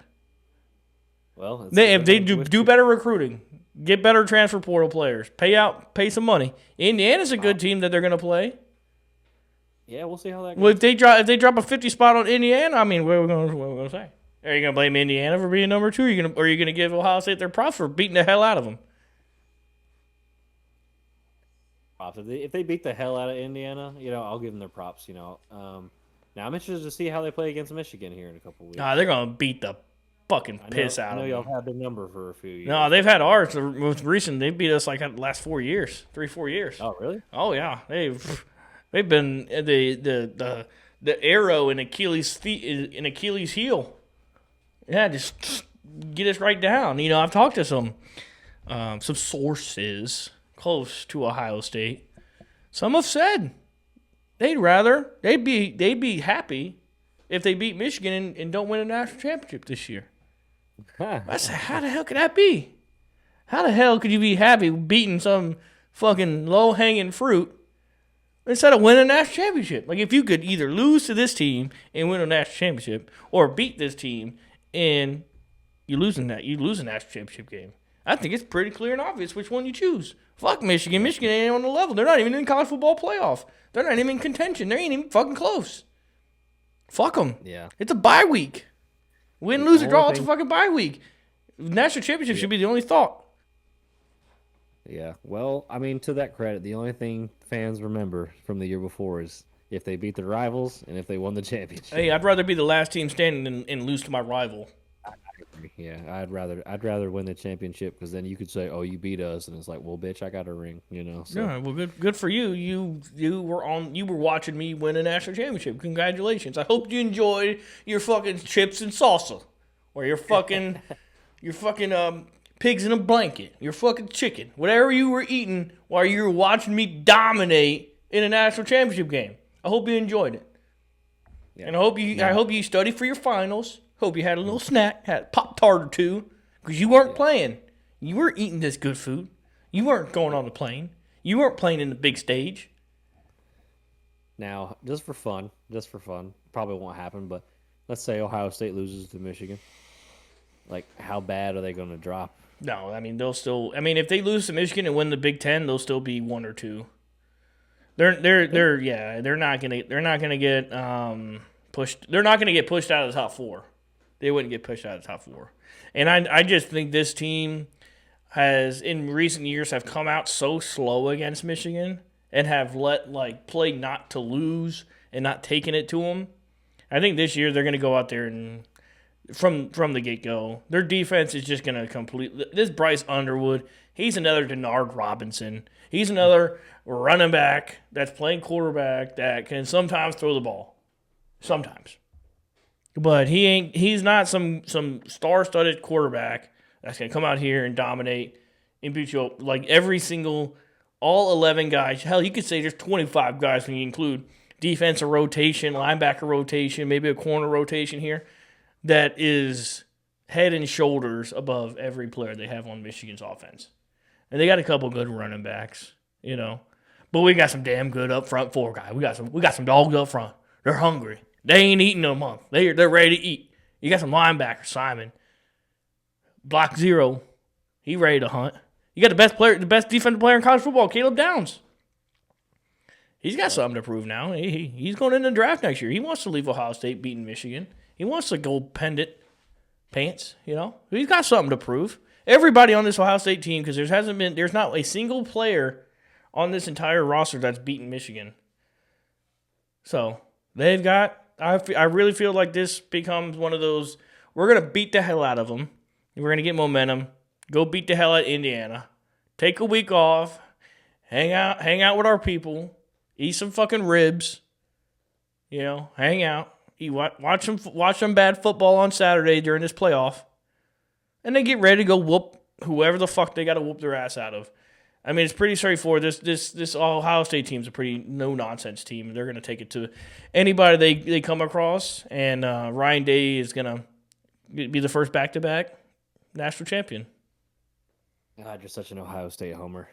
Well, if they do better recruiting, get better transfer portal players, pay some money. Indiana's a good team that they're going to play. Yeah, we'll see how that goes. Well, if they drop a 50 spot on Indiana, what are we going to say? Are you going to blame Indiana for being number 2? Or are you going to give Ohio State their props for beating the hell out of them? Props. If they beat the hell out of Indiana, I'll give them their props. Now I'm interested to see how they play against Michigan here in a couple weeks. They're going to beat the fucking piss out I know of y'all them. had their number for a few years. No, they've had ours. The most recent, they beat us like the last 4 years, 3-4 years. Oh, really? Oh yeah, they've been the arrow in Achilles' heel. Yeah, just get us right down. You know, I've talked to some sources close to Ohio State. Some have said they'd be happy if they beat Michigan and don't win a national championship this year. I said, how the hell could that be? How the hell could you be happy beating some fucking low-hanging fruit instead of winning a national championship? Like, if you could either lose to this team and win a national championship, or beat this team and you lose a national championship game. I think it's pretty clear and obvious which one you choose. Fuck Michigan. Michigan ain't on the level. They're not even in college football playoff. They're not even in contention. They ain't even fucking close. Fuck them. Yeah. It's a bye week. Win, lose, or draw, it's a fucking bye week. National championship should be the only thought. Yeah. Well, I mean, to that credit, the only thing fans remember from the year before is if they beat their rivals and if they won the championship. Hey, I'd rather be the last team standing and lose to my rival. Yeah, I'd rather win the championship because then you could say, "Oh, you beat us," and it's like, "Well, bitch, I got a ring," you know. So. Yeah, well, good for you. You were watching me win a national championship. Congratulations. I hope you enjoyed your fucking chips and salsa, or your fucking pigs in a blanket, your fucking chicken, whatever you were eating while you were watching me dominate in a national championship game. I hope you enjoyed it, and I hope you study for your finals. Hope you had a little snack, had a Pop-Tart or two, because you weren't playing. You were eating this good food. You weren't going on the plane. You weren't playing in the big stage. Now, just for fun, probably won't happen, but let's say Ohio State loses to Michigan. Like, how bad are they going to drop? No, I mean, they'll still. I mean, if they lose to Michigan and win the Big Ten, they'll still be 1 or 2. They're not gonna get pushed. They're not gonna get pushed out of the top 4. They wouldn't get pushed out of the top 4. And I just think this team has, in recent years, have come out so slow against Michigan and have play not to lose and not taking it to them. I think this year they're going to go out there and from the get-go, their defense is just going to this Bryce Underwood, he's another Denard Robinson. He's another running back that's playing quarterback that can sometimes throw the ball. Sometimes. But he's not some star-studded quarterback that's going to come out here and dominate and beat you up. Like all 11 guys. Hell, you could say there's 25 guys when you include defensive rotation, linebacker rotation, maybe a corner rotation here, that is head and shoulders above every player they have on Michigan's offense. And they got a couple good running backs, you know. But we got some damn good up front 4 guys. We got some dogs up front. They're hungry. They ain't eating in a month. They're ready to eat. You got some linebackers, Simon. Block 0. He ready to hunt. You got the best defensive player in college football, Caleb Downs. He's got something to prove now. He's going in the draft next year. He wants to leave Ohio State beating Michigan. He wants the gold pendant pants, you know. He's got something to prove. Everybody on this Ohio State team, because there's not a single player on this entire roster that's beaten Michigan. So they've got. I really feel like this becomes one of those. We're gonna beat the hell out of them. We're gonna get momentum. Go beat the hell out of Indiana. Take a week off. Hang out with our people. Eat some fucking ribs. You know, hang out. Watch some bad football on Saturday during this playoff, and then get ready to go whoop whoever the fuck they got to whoop their ass out of. I mean, it's pretty straightforward. This Ohio State team's a pretty no-nonsense team. They're going to take it to anybody they come across, and Ryan Day is going to be the first back-to-back national champion. God, you're such an Ohio State homer.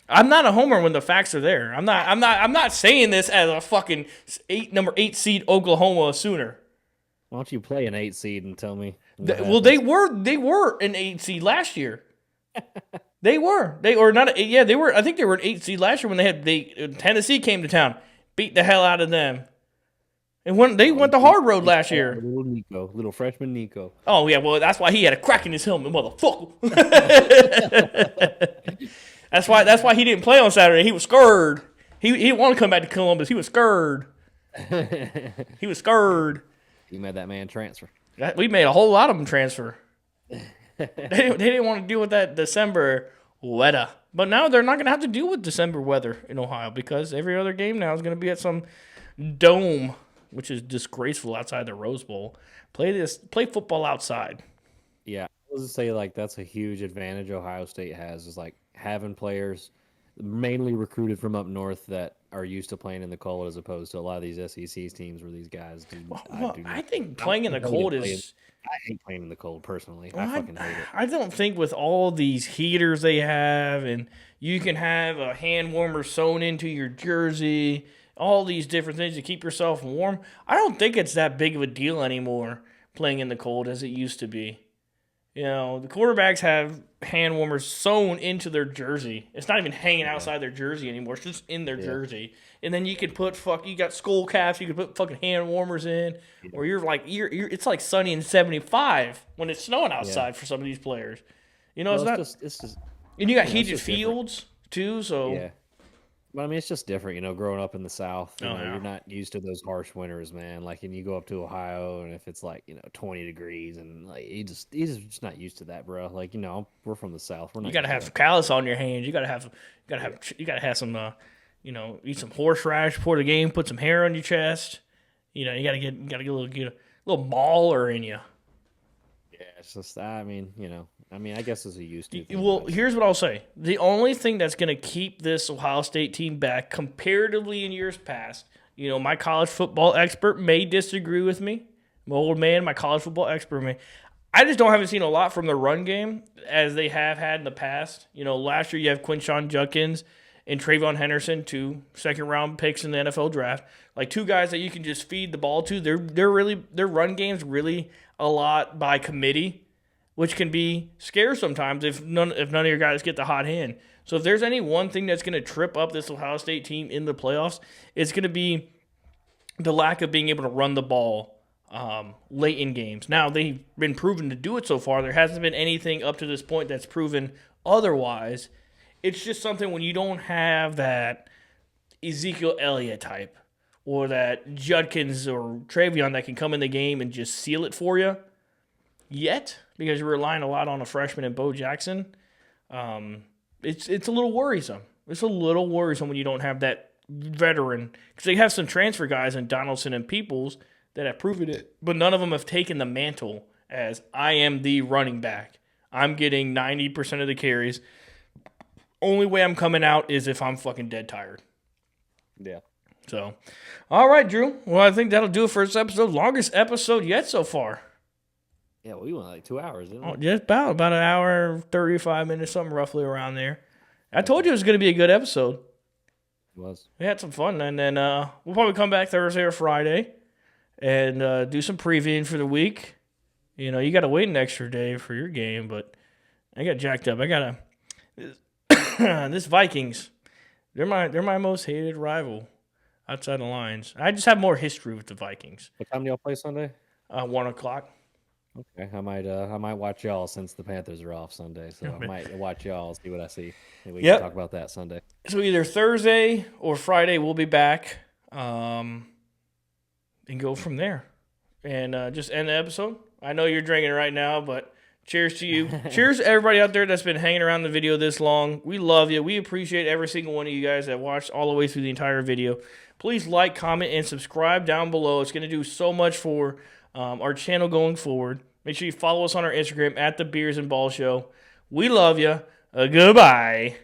I'm not a homer when the facts are there. I'm not saying this as a fucking number 8 seed Oklahoma Sooner. Why don't you play an 8 seed and tell me? They were an 8 seed last year. They were. They were not. They were. I think they were an 8 seed last year when Tennessee came to town, beat the hell out of them, and when they went the hard road last year. Little freshman Nico. Oh yeah, well that's why he had a crack in his helmet, motherfucker. That's why he didn't play on Saturday. He was scared. He didn't want to come back to Columbus. He was scared. He was scared. He made that man transfer. We made a whole lot of them transfer. They didn't want to deal with that December weather. But now they're not going to have to deal with December weather in Ohio because every other game now is going to be at some dome, which is disgraceful outside the Rose Bowl. Play football outside. Yeah, I was to say like that's a huge advantage Ohio State has is like having players mainly recruited from up north that are used to playing in the cold as opposed to a lot of these SEC teams where these guys do. I think playing in the cold is. I hate playing in the cold personally. Well, I fucking hate it. I don't think with all these heaters they have, and you can have a hand warmer sewn into your jersey, all these different things to keep yourself warm. I don't think it's that big of a deal anymore playing in the cold as it used to be. You know, the quarterbacks have hand warmers sewn into their jersey. It's not even hanging outside their jersey anymore. It's just in their jersey. And then you could put you got skull caps. You could put fucking hand warmers in. Or you're it's like sunny and 75 when it's snowing outside for some of these players. You know, it's just and you got heated fields too. So yeah. But I mean, it's just different, you know, growing up in the South. You're not used to those harsh winters, man. Like, and you go up to Ohio, and if it's like, 20 degrees, and like, he's just not used to that, bro. Like, we're from the South. We're not. You gotta have some callus on your hands. You gotta have some, eat some horseradish before the game. Put some hair on your chest. You gotta get a little baller in you. Yeah, it's just, I mean, I guess it's a used to thing. Well, here's what I'll say. The only thing that's going to keep this Ohio State team back comparatively in years past, my college football expert may disagree with me. My old man, my college football expert may. I just haven't seen a lot from the run game as they have had in the past. Last year you have Quinshon Judkins and Trayvon Henderson, 2 second-round picks in the NFL draft. Like 2 guys that you can just feed the ball to. Their run game's really a lot by committee, which can be scary sometimes if none of your guys get the hot hand. So if there's any one thing that's going to trip up this Ohio State team in the playoffs, it's going to be the lack of being able to run the ball late in games. Now, they've been proven to do it so far. There hasn't been anything up to this point that's proven otherwise. It's just something when you don't have that Ezekiel Elliott type or that Judkins or Travion that can come in the game and just seal it for you yet, because you're relying a lot on a freshman in Bo Jackson. It's a little worrisome. It's a little worrisome when you don't have that veteran, because they have some transfer guys in Donaldson and Peoples that have proven it, but none of them have taken the mantle as I am the running back. I'm getting 90% of the carries. Only way I'm coming out is if I'm fucking dead tired. Yeah. So, all right, Drew. Well, I think that'll do it for this episode. Longest episode yet so far. Yeah, we went like 2 hours, didn't we? Oh, just about an hour, 35 minutes, something roughly around there. I told you it was going to be a good episode. It was. We had some fun, and then we'll probably come back Thursday or Friday and do some previewing for the week. You got to wait an extra day for your game, but I got jacked up. This Vikings, they're my most hated rival outside the lines. I just have more history with the Vikings. What time do y'all play Sunday? 1 o'clock. Okay, I might watch y'all since the Panthers are off Sunday, so I might watch y'all, see what I see, and we can talk about that Sunday. So either Thursday or Friday we'll be back, and go from there, and just end the episode. I know you're drinking right now, but cheers to you. Cheers to everybody out there that's been hanging around the video this long. We love you. We appreciate every single one of you guys that watched all the way through the entire video. Please like, comment, and subscribe down below. It's going to do so much for our channel going forward. Make sure you follow us on our Instagram at The Beers and Ball Show. We love you. Goodbye.